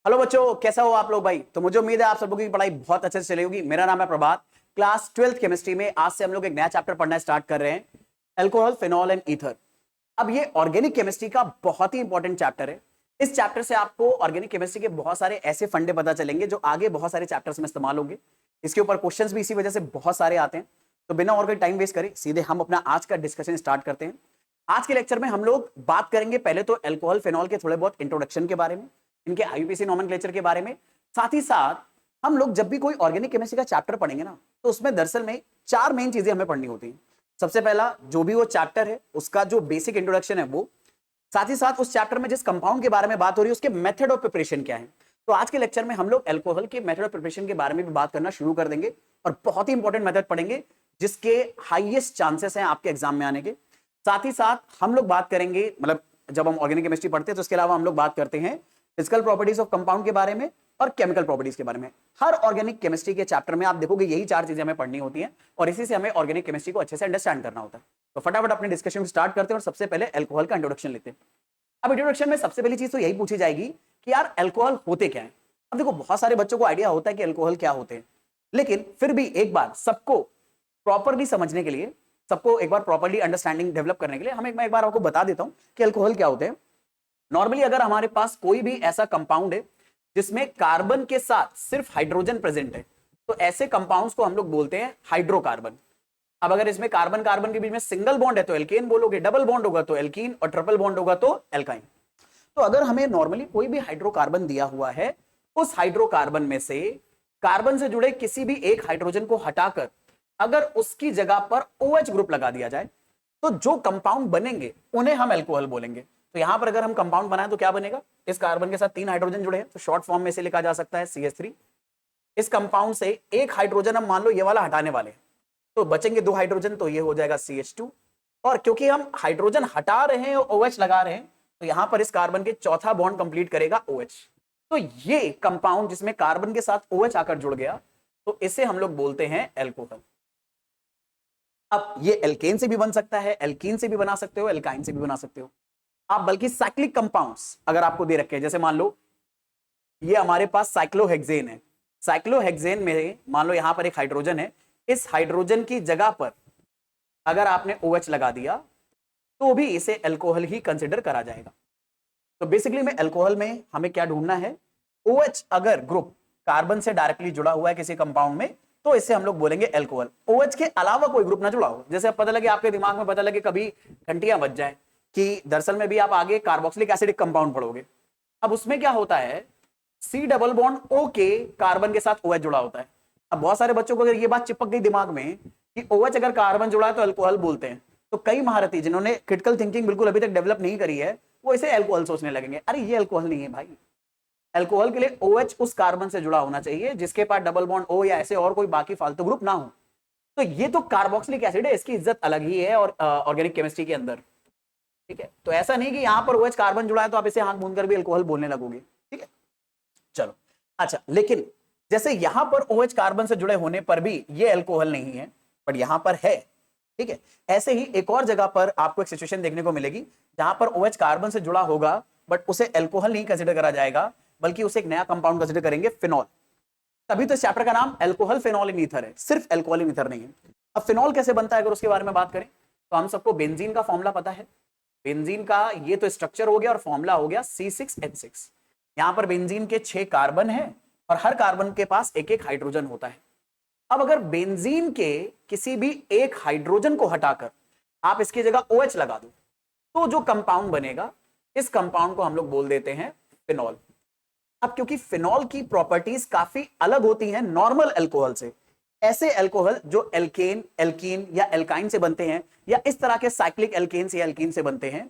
Hello बच्चों, कैसा हो आप लोग भाई। तो मुझे उम्मीद है आप सब लोगों की पढ़ाई बहुत अच्छे से चली होगी। मेरा नाम है प्रभात। क्लास 12th केमिस्ट्री में आज से हम लोग एक नया चैप्टर पढ़ना स्टार्ट कर रहे हैं, अल्कोहल, फिनॉल एंड ईथर। अब ये ऑर्गेनिक केमिस्ट्री का बहुत ही इंपॉर्टेंट चैप्टर है। इस चैप्टर से आपको ऑर्गेनिक केमिस्ट्री के बहुत सारे ऐसे फंडे पता चलेंगे जो आगे बहुत सारे चैप्टर्स में इस्तेमाल होंगे। इसके ऊपर क्वेश्चंस भी इसी वजह से बहुत सारे आते हैं। तो बिना और कोई टाइम वेस्ट करें सीधे हम अपना आज का डिस्कशन स्टार्ट करते हैं। आज के लेक्चर में हम लोग बात करेंगे पहले तो अल्कोहल फिनॉल के थोड़े बहुत इंट्रोडक्शन के बारे में, इनके आईयूपीएसी नोमेनक्लेचर के बारे में। साथ ही साथ हम लोग जब भी कोई ऑर्गेनिक केमिस्ट्री का चैप्टर पढ़ेंगे ना, तो उसमें दरअसल में चार मेन चीजें हमें पढ़नी होती हैं। सबसे पहला, जो भी वो चैप्टर है उसका जो बेसिक इंट्रोडक्शन है वो, साथ ही साथ उस चैप्टर में जिस कंपाउंड के बारे में बात हो रही है उसके मेथड ऑफ प्रिपरेशन क्या है। तो आज के लेक्चर में हम लोग अल्कोहल के मेथड ऑफ प्रिपरेशन के बारे में भी बात करना शुरू कर देंगे और बहुत ही इंपॉर्टेंट मेथड पढ़ेंगे जिसके हाईएस्ट चांसेस हैं आपके एग्जाम में आने के। साथ ही साथ हम लोग बात करेंगे, मतलब जब हम ऑर्गेनिक केमिस्ट्री पढ़ते हैं तो इसके अलावा हम लोग बात करते हैं फिजिकल प्रॉपर्टीज ऑफ कंपाउंड के बारे में और केमिकल प्रॉपर्टीज के बारे में। हर ऑर्गेनिक केमिस्ट्री के चैप्टर में आप देखोगे यही चार चीजें हमें पढ़नी होती हैं और इसी से हमें ऑर्गेनिक केमिस्ट्री को अच्छे से अंडरस्टैंड करना होता है। तो फटाफट अपने डिस्कशन स्टार्ट करते हैं और सबसे पहले अल्कोहल का इंट्रोडक्शन लेते हैं। अब इंट्रोडक्शन में सबसे पहली चीज तो यही पूछी जाएगी कि यार अल्कोहल होते क्या है। अब देखो, बहुत सारे बच्चों को आइडिया होता है कि अल्कोहल क्या होते हैं, लेकिन फिर भी एक बार सबको प्रॉपरली समझने के लिए, सबको एक बार प्रॉपरली अंडरस्टैंडिंग डेवलप करने के लिए मैं एक बार आपको बता देता हूं कि अल्कोहल क्या होते हैं। नॉर्मली अगर हमारे पास कोई भी ऐसा कंपाउंड है जिसमें कार्बन के साथ सिर्फ हाइड्रोजन प्रेजेंट है, तो ऐसे कंपाउंड्स को हम लोग बोलते हैं हाइड्रोकार्बन। अब अगर इसमें कार्बन कार्बन के बीच में सिंगल बॉन्ड है तो एल्केन बोलोगे, डबल बॉन्ड होगा तो एल्कीन और ट्रिपल बॉन्ड होगा तो एल्काइन। तो अगर हमें नॉर्मली कोई भी हाइड्रोकार्बन दिया हुआ है, उस हाइड्रोकार्बन में से कार्बन से जुड़े किसी भी एक हाइड्रोजन को हटाकर अगर उसकी जगह पर OH ग्रुप लगा दिया जाए, तो जो कंपाउंड बनेंगे उन्हें हम अल्कोहल बोलेंगे। तो यहां पर अगर हम कंपाउंड बनाएं तो क्या बनेगा, इस कार्बन के साथ 3 हाइड्रोजन जुड़े हैं तो शॉर्ट फॉर्म में से लिखा जा सकता है CH3। इस कंपाउंड से एक हाइड्रोजन हम मान लो ये वाला हटाने वाले हैं, तो बचेंगे 2 हाइड्रोजन, तो ये हो जाएगा CH2। और क्योंकि हम हाइड्रोजन हटा रहे हैं और OH लगा रहे हैं, तो यहां पर इस कार्बन के चौथा बॉन्ड कंप्लीट करेगा OH। तो ये कंपाउंड जिसमें कार्बन के साथ OH आकर जुड़ गया, तो इसे हम लोग बोलते हैं अल्कोहल। अब ये एल्केन से भी बन सकता है, एल्कीन से भी बना सकते हो, एल्काइन से भी बना सकते हो आप। बल्कि साइक्लिक कंपाउंड्स अगर आपको दे रखे हैं, जैसे मान लो ये हमारे पास साइक्लोहेक्सेन है, साइक्लोहेक्सेन में मान लो यहां पर एक हाइड्रोजन है, इस हाइड्रोजन की जगह पर अगर आपने OH लगा दिया तो भी इसे अल्कोहल ही कंसिडर करा जाएगा। तो बेसिकली में अल्कोहल में हमें क्या ढूंढना है, OH अगर ग्रुप कार्बन से डायरेक्टली जुड़ा हुआ है किसी कंपाउंड में, तो इसे हम लोग बोलेंगे अल्कोहल। OH के अलावा कोई ग्रुप ना जुड़ा हो, जैसे अब पता लगे आपके दिमाग में पता लगे कभी घंटियां बज जाए कि दरअसल में भी आप आगे कार्बोक्सिलिक एसिडिक कंपाउंड पढ़ोगे। अब उसमें क्या होता है, C डबल बॉन्ड O के कार्बन के साथ OH जुड़ा होता है। अब बहुत सारे बच्चों को अगर ये बात चिपक गई दिमाग में कि OH अगर कार्बन जुड़ा है तो अल्कोहल बोलते हैं, तो कई महारथी जिन्होंने क्रिटिकल थिंकिंग बिल्कुल अभी तक डेवलप नहीं करी है, वो इसे अल्कोहल सोचने लगेंगे। अरे ये अल्कोहल नहीं है भाई, अल्कोहल के लिए OH उस कार्बन से जुड़ा होना चाहिए जिसके पास डबल बॉन्ड O या ऐसे और कोई बाकी फालतू ग्रुप ना हो। तो ये तो कार्बोक्सिलिक एसिड है, इसकी इज्जत अलग ही है और ऑर्गेनिक केमिस्ट्री के अंदर, ठीक है। तो ऐसा नहीं कि यहां पर OH कार्बन जुड़ा है तो आप इसे आंख मूंद कर भी अल्कोहल बोलने लगोगे, ठीक है। चलो अच्छा, लेकिन जैसे यहां पर OH कार्बन से जुड़े होने पर भी ये अल्कोहल नहीं है, बट यहां पर है, ठीक है। ऐसे ही एक और जगह पर आपको एक सिचुएशन देखने को मिलेगी जहां पर OH कार्बन से जुड़ा होगा बट उसे अल्कोहल नहीं कंसीडर करा जाएगा, बल्कि उसे एक नया कंपाउंड कंसीडर करेंगे, फिनॉल। तभी तो इस चैप्टर का नाम अल्कोहल फिनॉल इन ईथर है, सिर्फ अल्कोहल इन ईथर नहीं है। अब फिनॉल कैसे बनता है अगर उसके बारे में बात करें, तो हम सबको बेंजीन का फॉर्मूला पता है। बेंजीन का ये तो स्ट्रक्चर हो गया और फॉर्मूला हो गया C6H6। यहां पर बेंजीन के 6 कार्बन है और हर कार्बन के पास एक एक हाइड्रोजन होता है। अब अगर बेंजीन के किसी भी एक हाइड्रोजन को हटाकर आप इसकी जगह OH लगा दो, तो जो कंपाउंड बनेगा, इस कंपाउंड को हम लोग बोल देते हैं फिनॉल। अब क्योंकि फिनॉल की प्रॉपर्टीज काफी अलग होती हैं नॉर्मल अल्कोहल से, ऐसे अल्कोहल जो एल्केन, एल्कीन या एल्काइन से बनते हैं, या इस तरह के साइक्लिक एल्केन या एल्कीन से बनते हैं,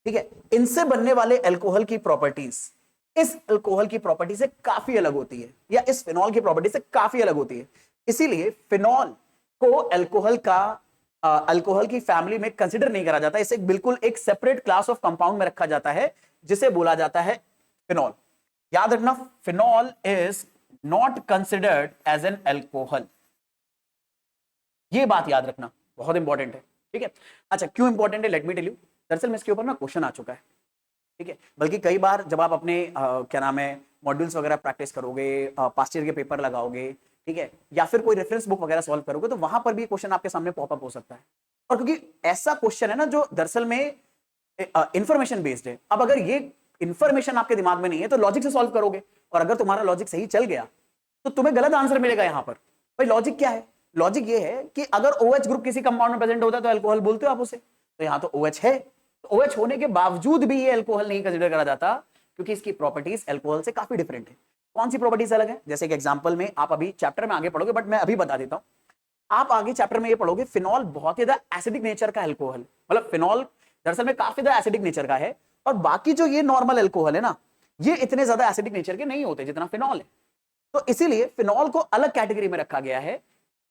ठीक है, इनसे बनने वाले अल्कोहल की प्रॉपर्टीज इस अल्कोहल की प्रॉपर्टी से काफी अलग होती है, या इस फिनॉल की प्रॉपर्टी से काफी अलग होती है। इसीलिए फिनॉल को अल्कोहल की फैमिली में कंसिडर नहीं करा जाता, इसे बिल्कुल एक सेपरेट क्लास ऑफ कंपाउंड में रखा जाता है जिसे बोला जाता है फिनॉल। याद रखना, phenol is not considered as an alcohol, ये बात याद रखना, बहुत इंपॉर्टेंट है, ठीक है। अच्छा, क्यों इंपॉर्टेंट है, लेट मी टेल यू। दरअसल में इसके ऊपर ना क्वेश्चन आ चुका है, ठीक है। बल्कि कई बार जब आप अपने क्या नाम है मॉड्यूल्स वगैरह प्रैक्टिस करोगे, पास्ट ईयर के पेपर लगाओगे, ठीक है, या फिर कोई रेफरेंस बुक वगैरह सॉल्व करोगे, तो वहां पर भी क्वेश्चन आपके सामने पॉपअप हो सकता है। और क्योंकि ऐसा क्वेश्चन है ना जो दरअसल में इंफॉर्मेशन बेस्ड है, अब अगर ये इंफॉर्मेशन आपके दिमाग में नहीं है तो लॉजिक से सॉल्व करोगे, और अगर तुम्हारा लॉजिक सही चल गया तो तुम्हें गलत आंसर मिलेगा। यहां पर भाई लॉजिक क्या है? लॉजिक ये है कि अगर OH ग्रुप किसी कंपाउंड में प्रेजेंट होता है तो अल्कोहल बोलते हो आप उसे, तो यहां तो OH है, तो OH होने के बावजूद भी ये अल्कोहल नहीं कंसीडर करा जाता, क्योंकि इसकी प्रॉपर्टीज अल्कोहल से काफी डिफरेंट है। कौन सी प्रॉपर्टीज अलग है? जैसे कि एग्जांपल में आप अभी चैप्टर में आगे पढ़ोगे, बट मैं अभी बता देता हूं। आप आगे चैप्टर में ये पढ़ोगे, फिनॉल बहुत ही ज्यादा एसिडिक नेचर का अल्कोहल, मतलब फिनॉल दरअसल में काफी ज्यादा एसिडिक नेचर का है, और बाकी जो ये नॉर्मल अल्कोहल है ना, ये इतने ज्यादा एसिडिक नेचर के नहीं होते जितना फिनॉल है। तो इसीलिए फिनॉल को अलग कैटेगरी में रखा गया है।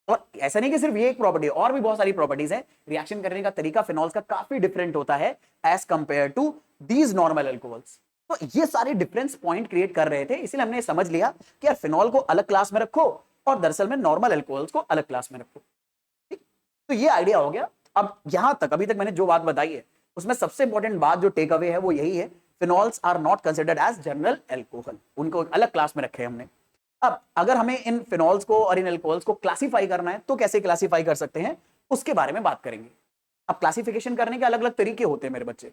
और ऐसा नहीं कि सिर्फ ये एक प्रॉपर्टी, और भी बहुत सारी प्रॉपर्टीज है। रिएक्शन करने का तरीका फिनॉल्स का काफी डिफरेंट होता है as compare to these normal alcohols. तो ये सारे डिफरेंस पॉइंट क्रिएट कर रहे थे, इसलिए हमने समझ लिया कि यार फिनॉल को अलग क्लास में रखो और दरअसल में नॉर्मल अल्कोहल्स को अलग क्लास में रखो। ठीक, तो ये आइडिया हो गया। अब यहां तक अभी तक मैंने जो बात बताई है उसमें सबसे इंपॉर्टेंट बात जो टेक अवे है वो यही है, phenols are not considered as general alcohol, उनको अलग क्लास में रखे हमने। अब अगर हमें इन फिनॉल्स को और इन अल्कोहल्स को क्लासिफाई करना है तो कैसे क्लासिफाई कर सकते हैं उसके बारे में बात करेंगे। अब क्लासिफिकेशन करने के अलग अलग तरीके होते हैं मेरे बच्चे।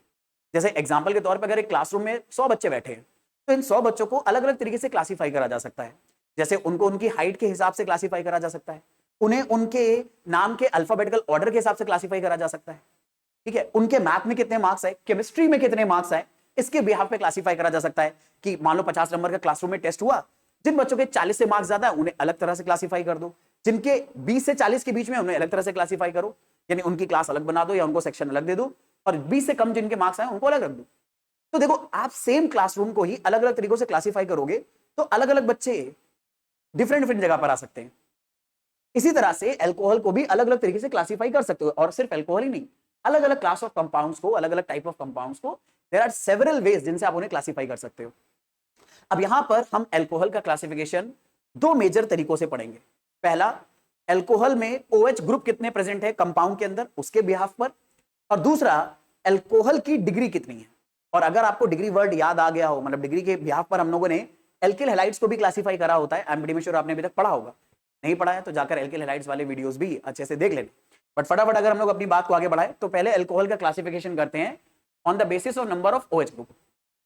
जैसे एग्जांपल के तौर पर अगर एक क्लासरूम में 100 बच्चे बैठे हैं तो इन 100 बच्चों को अलग अलग तरीके से क्लासिफाई करा जा सकता है। जैसे उनको उनकी हाइट के हिसाब से क्लासिफाई करा जा सकता है, उन्हें उनके नाम के अल्फाबेटिकल ऑर्डर के हिसाब से क्लासिफाई करा जा सकता है, ठीक है, उनके मैथ में कितने मार्क्स आए, केमिस्ट्री में कितने मार्क्स आए, इसके बिहाफ पे क्लासिफाई करा जा सकता है। कि मान लो 50 नंबर का क्लासरूम में टेस्ट हुआ, जिन बच्चों के 40 से मार्क्स ज्यादा है उन्हें अलग तरह से क्लासिफाई कर दो, जिनके 20 से 40 के बीच में उन्हें अलग तरह से क्लासिफाई करो, यानी उनकी क्लास अलग बना दो या उनको सेक्शन अलग दे दो, और 20 से कम जिनके मार्क्स आए उनको अलग रख दो। तो देखो आप सेम क्लासरूम को ही अलग अलग तरीकों से क्लासिफाई करोगे तो अलग अलग बच्चे डिफरेंट डिफरेंट जगह पर आ सकते हैं। इसी तरह से अल्कोहल को भी अलग अलग तरीके से क्लासिफाई कर सकते हो, और सिर्फ अल्कोहल ही नहीं, अलग अलग क्लास ऑफ कंपाउंड्स को, अलग अलग टाइप ऑफ कंपाउंड्स को, देयर आर सेवरल वेज जिनसे आप उन्हें क्लासिफाई कर सकते हो। अब यहां पर हम अल्कोहल का क्लासिफिकेशन दो मेजर तरीकों से पढ़ेंगे। पहला, अल्कोहल में OH ग्रुप कितने प्रेजेंट है कंपाउंड के अंदर उसके बिहाफ पर, और दूसरा अल्कोहल की डिग्री कितनी है। और अगर आपको डिग्री वर्ड याद आ गया हो, मतलब डिग्री के बिहाफ पर हम लोगों ने एल्किल हैलाइड्स को भी क्लासिफाई करा होता है, एमडी में श्योर आपने अभी तक पढ़ा होगा, नहीं पढ़ा है तो जाकर एल्किल हैलाइड्स वाले वीडियोस भी अच्छे से देख लेना। बट फटाफट अगर हम लोग अपनी बात को आगे बढ़ाएं तो पहले अल्कोहल का क्लासिफिकेशन करते हैं on the basis of number of OH group.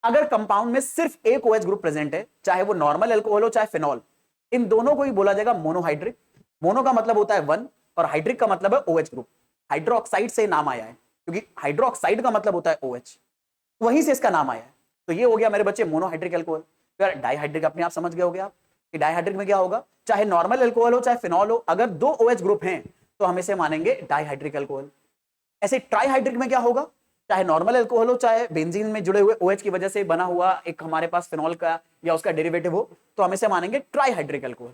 अगर कंपाउंड में सिर्फ एक OH ग्रुप प्रेजेंट है, चाहे वो नॉर्मल अल्कोहल हो चाहे फिनॉल, इन दोनों को ही बोला जाएगा मोनोहाइड्रिक। मोनो का मतलब होता है वन और हाइड्रिक का मतलब है OH ग्रुप। हाइड्रोक्साइड से नाम आया है क्योंकि हाइड्रोक्साइड का मतलब होता है OH, वहीं से इसका नाम आया है। तो ये हो गया मेरे बच्चे मोनोहाइड्रिक अल्कोहल। तो यार डाइहाइड्रिक अपने आप समझ गए होगे आप कि डाइहाइड्रिक में क्या होगा, चाहे नॉर्मल अल्कोहल हो चाहे फिनॉल हो, अगर दो OH ग्रुप हैं तो हम इसे मानेंगे डाइहाइड्रिक अल्कोहल। ऐसे ट्राइहाइड्रिक में क्या होगा, चाहे नॉर्मल अल्कोहल हो चाहे बेंजीन में जुड़े हुए OH की वजह से बना हुआ एक हमारे पास फिनॉल का या उसका डेरिवेटिव हो, तो हम इसे मानेंगे ट्राइहाइड्रिक अल्कोहल।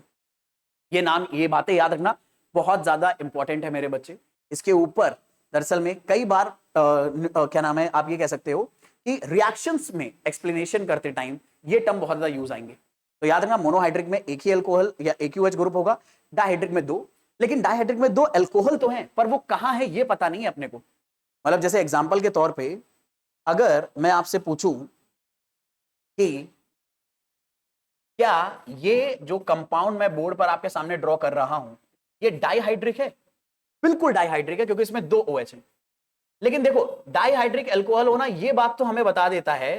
ये नाम, ये बातें याद रखना बहुत ज्यादा इंपॉर्टेंट है मेरे बच्चे। इसके ऊपर दरअसल में कई बार क्या नाम है, आप ये कह सकते हो कि रिएक्शंस में एक्सप्लेनेशन करते टाइम ये टर्म बहुत ज्यादा यूज आएंगे। तो याद रखना मोनोहाइड्रिक में एक ही अल्कोहल या एक ही OH ग्रुप होगा, डाइहाइड्रिक में दो, लेकिन डाइहाइड्रिक में दो अल्कोहल तो हैं पर वो कहां है ये पता नहीं है अपने को। मतलब जैसे एग्जांपल के तौर पे अगर मैं आपसे पूछूं कि क्या ये जो कंपाउंड मैं बोर्ड पर आपके सामने ड्रॉ कर रहा हूं ये डाइहाइड्रिक है, बिल्कुल डाइहाइड्रिक है क्योंकि इसमें दो OH है। लेकिन देखो डाइहाइड्रिक अल्कोहल होना ये बात तो हमें बता देता है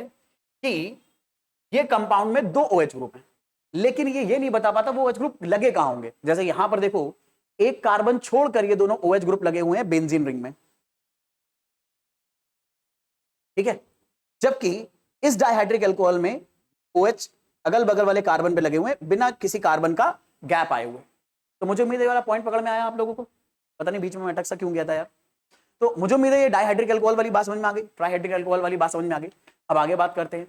कि ये कंपाउंड में दो OH ग्रुप हैं, लेकिन ये नहीं बता पाता वो OH ग्रुप लगे कहां होंगे। जैसे यहां पर देखो एक कार्बन छोड़कर ये दोनों OH ग्रुप लगे हुए हैं बेंजीन रिंग में, ठीक है, जबकि इस डाइहाइड्रिक अल्कोहल में OH अगल बगल वाले कार्बन पे लगे हुए हैं बिना किसी कार्बन का गैप आए हुए। तो मुझे उम्मीद है वाला पॉइंट पकड़ में आया आप लोगों को, पता नहीं बीच में अटक सा क्यों गया था यार। तो मुझे उम्मीद है ये डाइहाइड्रिक अल्कोहल वाली बात समझ में आ गई, ट्राइहाइड्रिक अल्कोहल वाली बात समझ में आ गई। अब आगे बात करते हैं,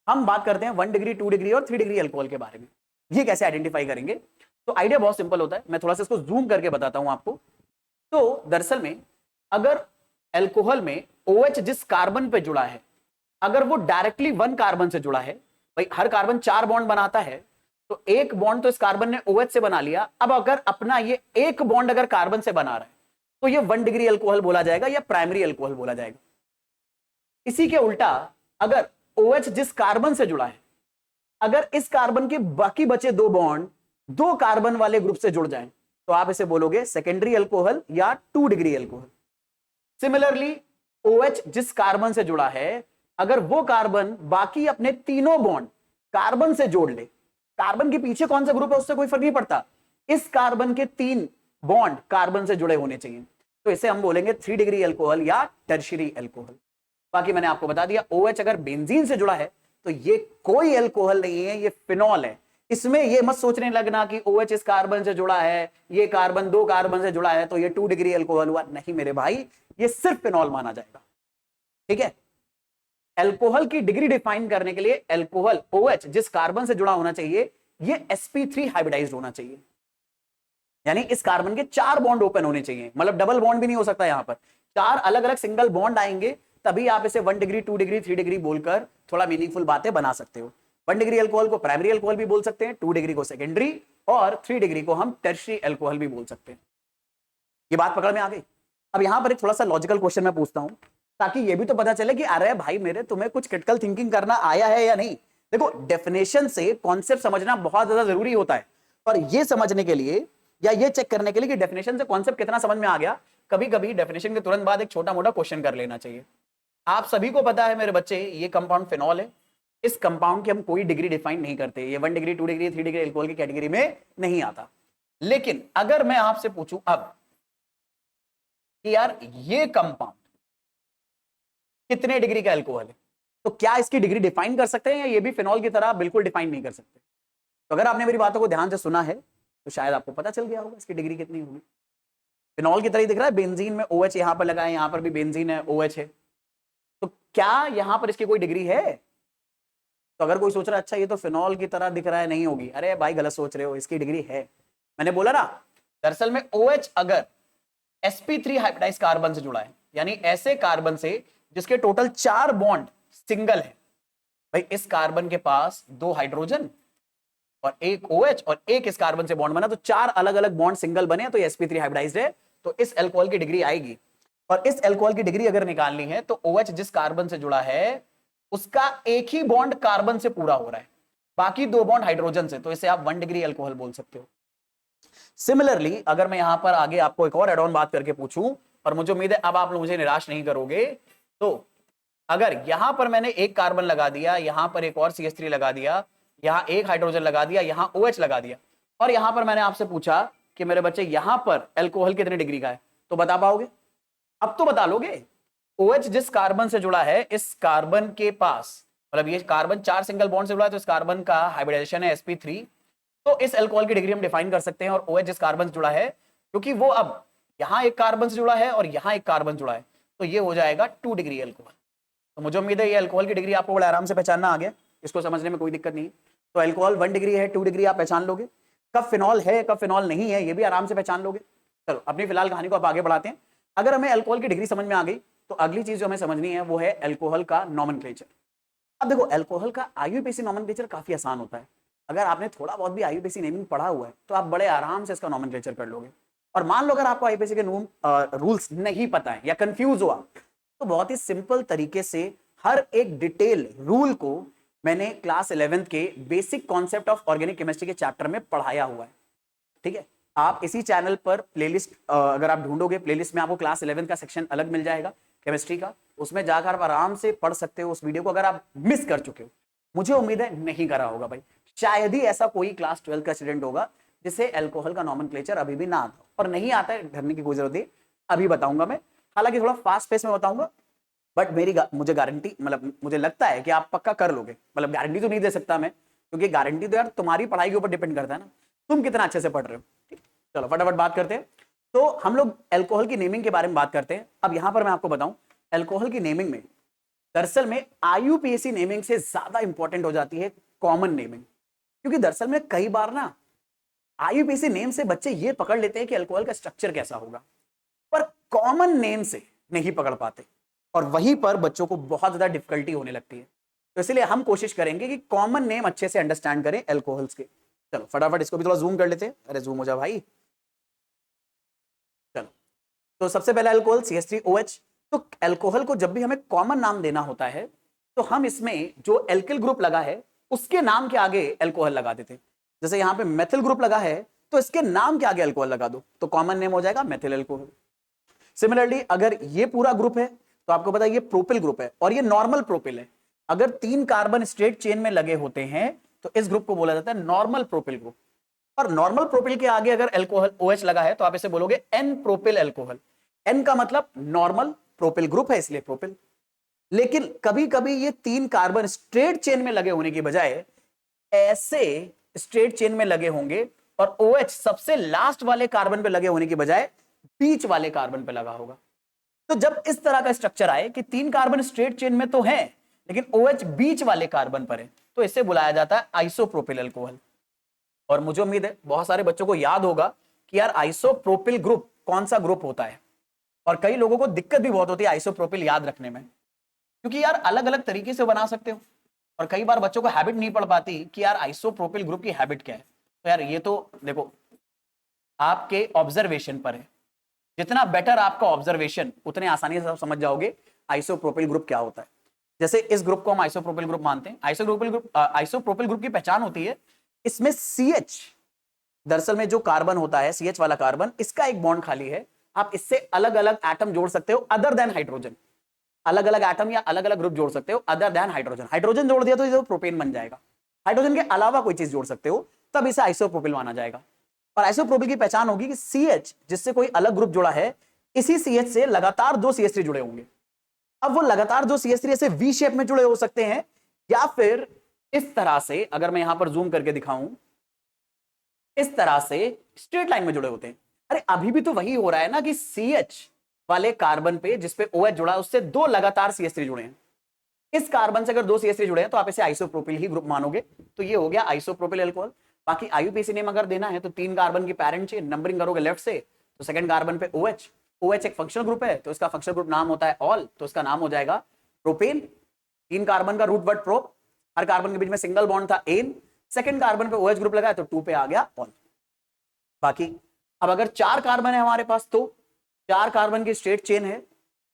हम बात करते हैं 1 डिग्री 2 डिग्री और 3 डिग्री अल्कोहल के बारे में। ये कैसे आइडेंटिफाई करेंगे, तो आइडिया बहुत सिंपल होता है, मैं थोड़ा सा इसको जूम करके बताता हूं आपको। तो दरअसल में अगर अल्कोहल में OH जिस कार्बन पे जुड़ा है अगर वो डायरेक्टली 1 कार्बन से जुड़ा है, भाई हर कार्बन 4 बॉन्ड बनाता है, तो एक बॉन्ड तो इस कार्बन ने OH से बना लिया। अब अगर अपना ये एक बॉन्ड अगर कार्बन से बना रहा है तो ये 1 डिग्री अल्कोहल बोला जाएगा या प्राइमरी अल्कोहल बोला जाएगा। इसी के उल्टा अगर OH जिस कार्बन से जुड़ा है अगर इस कार्बन के बाकी बचे दो बॉन्ड दो कार्बन वाले ग्रुप से जुड़ जाएं तो आप इसे बोलोगे सेकेंडरी अल्कोहल या 2 डिग्री अल्कोहल। सिमिलरली OH जिस कार्बन से जुड़ा है, अगर वो कार्बन बाकी अपने तीनों बॉन्ड कार्बन से जोड़ ले, कार्बन के पीछे कौन सा ग्रुप है उससे कोई फर्क नहीं पड़ता, इस कार्बन के 3 बॉन्ड कार्बन से जुड़े होने चाहिए, तो इसे हम बोलेंगे 3 डिग्री अल्कोहल या टर्शियरी अल्कोहल। बाकी मैंने आपको बता दिया OH अगर बेंजीन से जुड़ा है तो ये कोई अल्कोहल नहीं है, ये फिनॉल है। इसमें ये मत सोचने लगना कि OH इस कार्बन से जुड़ा है, ये कार्बन 2 कार्बन से जुड़ा है तो ये 2 डिग्री अल्कोहल हुआ, नहीं मेरे भाई, ये सिर्फ फिनॉल माना जाएगा। ठीक है, अल्कोहल की डिग्री डिफाइन करने के लिए अल्कोहल OH जिस कार्बन से जुड़ा होना चाहिए ये sp3 हाइब्रिडाइज्ड होना चाहिए, यानी इस कार्बन के 4 बॉन्ड ओपन होने चाहिए, मतलब डबल बॉन्ड भी नहीं हो सकता, यहां पर 4 अलग अलग सिंगल बॉन्ड आएंगे, तभी आप इसे 1 डिग्री 2 डिग्री 3 डिग्री बोलकर थोड़ा मीनिंगफुल बातें बना सकते हो। 1 डिग्री अल्कोहल को प्राइमरी अल्कोहल भी बोल सकते हैं, 2 डिग्री को सेकेंडरी, और 3 डिग्री को हम टर्शियरी अल्कोहल भी बोल सकते हैं। ये बात पकड़ में आ गई। अब यहां पर एक थोड़ा सा लॉजिकल क्वेश्चन मैं पूछता हूं ताकि ये भी तो पता चले कि अरे भाई मेरे तुम्हें कुछ क्रिटिकल थिंकिंग करना आया है या नहीं। देखो, डेफिनेशन से कॉन्सेप्ट समझना बहुत ज्यादा जरूरी होता है, और ये समझने के लिए या ये चेक करने के लिए कि डेफिनेशन से कॉन्सेप्ट कितना समझ में आ गया, कभी कभी डेफिनेशन के तुरंत बाद एक छोटा मोटा क्वेश्चन कर लेना चाहिए। आप सभी को पता है मेरे बच्चे, ये कंपाउंड फिनॉल है, इस कंपाउंड की हम कोई डिग्री डिफाइन नहीं करते, ये 1 डिग्री 2 डिग्री 3 डिग्री अल्कोहल की कैटेगरी में नहीं आता। लेकिन अगर मैं आपसे पूछूं अब कि यार ये कंपाउंड कितने डिग्री का अल्कोहल है, तो क्या इसकी डिग्री डिफाइन कर सकते हैं या ये भी फिनॉल की तरह बिल्कुल डिफाइन नहीं कर सकते? तो अगर आपने मेरी बातों को ध्यान से सुना है तो शायद आपको पता चल गया होगा इसकी डिग्री कितनी होगी। फिनॉल की तरह ही दिख रहा है, बेंजीन में OH यहां पर लगा है, यहां पर भी बेंजीन है, OH है, तो क्या यहां पर इसकी कोई डिग्री है? तो अगर कोई सोच रहा है अच्छा ये तो फिनॉल की तरह दिख रहा है, नहीं होगी, अरे भाई गलत सोच रहे हो, इसकी डिग्री है। मैंने बोला ना, दरअसल में OH अगर sp3 हाइब्रिडाइज कार्बन से जुड़ा है, यानी ऐसे कार्बन से जिसके टोटल 4 बॉन्ड सिंगल है, भाई इस कार्बन के पास 2 हाइड्रोजन और एक OH और एक इस कार्बन से बॉन्ड बना, तो 4 अलग अलग बॉन्ड सिंगल बने, तो ये sp3 हाइब्रिडाइज्ड है, तो इस अल्कोहल की डिग्री आएगी। और इस अल्कोहल की डिग्री अगर निकालनी है तो OH जिस कार्बन से जुड़ा है उसका एक ही बॉन्ड कार्बन से पूरा हो रहा है, बाकी 2 बॉन्ड हाइड्रोजन से, तो इसे आप 1 डिग्री अल्कोहल बोल सकते हो। सिमिलरली अगर मैं यहां पर आगे आपको एक और एड ऑन बात करके पूछूं, और मुझे उम्मीद है अब आप लोग मुझे निराश नहीं करोगे, तो अगर यहां पर मैंने एक कार्बन लगा दिया, यहां पर एक और CH3 लगा दिया, यहां एक हाइड्रोजन लगा दिया, यहां OH लगा दिया, और यहां पर मैंने आपसे पूछा कि मेरे बच्चे यहां पर अल्कोहल कितने डिग्री का है, तो बता पाओगे? अब तो बता लोगे। OH जिस कार्बन से जुड़ा है, इस कार्बन के पास, मतलब ये कार्बन 4 सिंगल बॉन्ड से जुड़ा है, तो इस कार्बन का हाइब्रिडाइजेशन है sp3, तो इस अल्कोहल की डिग्री हम डिफाइन कर सकते हैं। और OH जिस कार्बन से जुड़ा है, क्योंकि वो अब यहां एक कार्बन से जुड़ा है और यहां एक कार्बन जुड़ा है, तो ये हो जाएगा 2 डिग्री अल्कोहल। तो मुझे उम्मीद है ये अल्कोहल की डिग्री आपको बड़े आराम से पहचानना आ गया, इसको समझने में कोई दिक्कत नहीं। तो अल्कोहल 1 डिग्री है, 2 डिग्री आप पहचान लोगे, कब फिनॉल है कब फिनॉल नहीं है ये भी आराम से पहचान लोगे। चलो अपनी फिलहाल कहानी को आप आगे बढ़ाते हैं। अगर हमें अल्कोहल की डिग्री समझ में आ गई तो अगली चीज जो हमें समझनी है वो है अल्कोहल का नॉमेनक्लेचर। अब देखो, अल्कोहल का IUPAC नॉमेनक्लेचर काफी आसान होता है, अगर आपने थोड़ा बहुत भी IUPAC नेमिंग पढ़ा हुआ है तो आप बड़े आराम से इसका नॉमेनक्लेचर कर लोगे। और मान लो अगर आपको IUPAC के रूल्स नहीं पता है या कंफ्यूज हुआ, तो बहुत ही सिंपल तरीके से हर एक डिटेल रूल को मैंने क्लास 11th के basic concept of organic chemistry के चैप्टर में पढ़ाया हुआ है। ठीक है, आप इसी चैनल पर प्लेलिस्ट अगर आप ढूंढोगे, प्लेलिस्ट में आपको क्लास 11 का सेक्शन अलग मिल जाएगा केमिस्ट्री का, उसमें जाकर आप आराम से पढ़ सकते हो उस वीडियो को। अगर आप मिस कर चुके हो, मुझे उम्मीद है नहीं करा होगा भाई, शायद ही ऐसा कोई क्लास 12 का स्टूडेंट होगा जिसे अल्कोहल का नॉमेनक्लेचर अभी भी ना आता हो, और नहीं आता है डरने की कोई जरूरत नहीं, अभी बताऊंगा मैं, हालांकि थोड़ा फास्ट पेस में बताऊंगा, बट मुझे गारंटी, मतलब मुझे लगता है कि आप पक्का कर लोगे। मतलब गारंटी तो नहीं दे सकता मैं, क्योंकि गारंटी तो यार तुम्हारी पढ़ाई के ऊपर डिपेंड करता है ना, तुम कितना अच्छे से पढ़ रहे हो। ठीक, चलो फटाफट बात करते हैं। तो हम लोग अल्कोहल की नेमिंग के बारे में बात करते हैं। अब यहां पर मैं आपको बताऊं, अल्कोहल की नेमिंग में दरअसल में IUPAC नेमिंग से ज्यादा इंपॉर्टेंट हो जाती है कॉमन नेमिंग, क्योंकि दरअसल में कई बार ना IUPAC नेम से बच्चे ये पकड़ लेते हैं कि अल्कोहल का स्ट्रक्चर कैसा होगा, पर कॉमन नेम से नहीं पकड़ पाते, और वहीं पर बच्चों को बहुत ज्यादा डिफिकल्टी होने लगती है। तो इसलिए हम कोशिश करेंगे कि कॉमन नेम अच्छे से अंडरस्टैंड करें अल्कोहल्स के। चलो फटाफट इसको भी थोड़ा जूम कर लेते हैं, अरे जूम हो जा भाई। चलो, तो सबसे पहला अल्कोहल CH3OH। तो अल्कोहल को जब भी हमें कॉमन नाम देना होता है तो हम इसमें जो एल्किल ग्रुप लगा है उसके नाम के आगे अल्कोहल लगा देते हैं। जैसे यहां पे मेथिल ग्रुप लगा है तो इसके नाम के आगे अल्कोहल लगा दो तो कॉमन नेम हो जाएगा मेथिल अल्कोहल। सिमिलरली अगर ये पूरा ग्रुप है तो आपको पता है ये प्रोपिल ग्रुप है और ये नॉर्मल प्रोपिल है। अगर 3 कार्बन स्ट्रेट चेन में लगे होते हैं तो इस ग्रुप को बोला जाता है नॉर्मल प्रोपिल ग्रुप। और नॉर्मल प्रोपिल के आगे अगर अल्कोहल OH लगा है तो आप इसे बोलोगे एन प्रोपिल अल्कोहल। एन का मतलब नॉर्मल प्रोपिल ग्रुप है इसलिए प्रोपिल। लेकिन कभी कभी ये 3 कार्बन स्ट्रेट चेन में लगे होने की बजाय ऐसे स्ट्रेट चेन में लगे होंगे और OH सबसे लास्ट वाले कार्बन पे लगे होने की बजाय बीच वाले कार्बन पे लगा होगा। तो जब इस तरह का स्ट्रक्चर आए कि 3 कार्बन स्ट्रेट चेन में तो है लेकिन OH बीच वाले कार्बन पर है तो इसे बुलाया जाता है आइसोप्रोपिल अल्कोहल। और मुझे उम्मीद है बहुत सारे बच्चों को याद होगा कि यार आइसोप्रोपिल ग्रुप कौन सा ग्रुप होता है। और कई लोगों को दिक्कत भी बहुत होती है आइसोप्रोपिल याद रखने में क्योंकि यार अलग अलग तरीके से बना सकते हो और कई बार बच्चों को हैबिट नहीं पड़ पाती कि यार आइसोप्रोपिल ग्रुप की हैबिट क्या है। तो यार ये तो देखो आपके ऑब्जर्वेशन पर है, जितना बेटर आपका ऑब्जर्वेशन उतने आसानी से समझ जाओगे आइसोप्रोपिल ग्रुप क्या होता है। जैसे इस ग्रुप को हम आइसोप्रोपिल ग्रुप मानते हैं। आइसोप्रोपिल ग्रुप की पहचान होती है इसमें CH, दरअसल में जो कार्बन होता है CH वाला कार्बन, इसका एक बॉन्ड खाली है। आप इससे अलग अलग एटम जोड़ सकते हो अदर देन हाइड्रोजन, अलग अलग एटम या अलग अलग ग्रुप जोड़ सकते हो अदर देन हाइड्रोजन। हाइड्रोजन जोड़ दिया तो ये प्रोपेन बन जाएगा। हाइड्रोजन के अलावा कोई चीज जोड़ सकते हो तब इसे आइसोप्रोपिल माना जाएगा। और आइसोप्रोपिल की पहचान होगी कि CH जिससे कोई अलग ग्रुप जुड़ा है इसी CH से लगातार 2 CH3 जुड़े होंगे। अब वो लगातार 2 CH3 ऐसे V शेप में जुड़े हो सकते हैं या फिर इस तरह से, अगर मैं यहां पर जूम करके दिखाऊं, इस तरह से स्ट्रेट लाइन में जुड़े होते हैं। अरे अभी भी तो वही हो रहा है ना कि CH वाले कार्बन पे जिस पे OH जुड़ा है उससे 2 लगातार CH3 जुड़े हैं। इस कार्बन से अगर 2 CH3 जुड़े हैं तो आप इसे आइसोप्रोपिल ही ग्रुप मानोगे। तो ये हो गया आइसोप्रोपिल अल्कोहल। बाकी IUPAC नेम अगर देना है तो 3 कार्बन की पैरेंट चेन नंबरिंग करोगे लेफ्ट से तो सेकंड कार्बन पे OH एक फंक्शनल ग्रुप है तो इसका फंक्शनल ग्रुप नाम होता है ऑल, तो इसका नाम हो जाएगा प्रोपेन। 3 कार्बन का रूट वर्ड प्रोप, हर कार्बन के बीच में सिंगल बॉन्ड था एन, सेकंड कार्बन पे OH ग्रुप लगा तो 2 पे आ गया ऑल। बाकी अब अगर 4 कार्बन है हमारे पास तो 4 कार्बन की स्ट्रेट चेन है,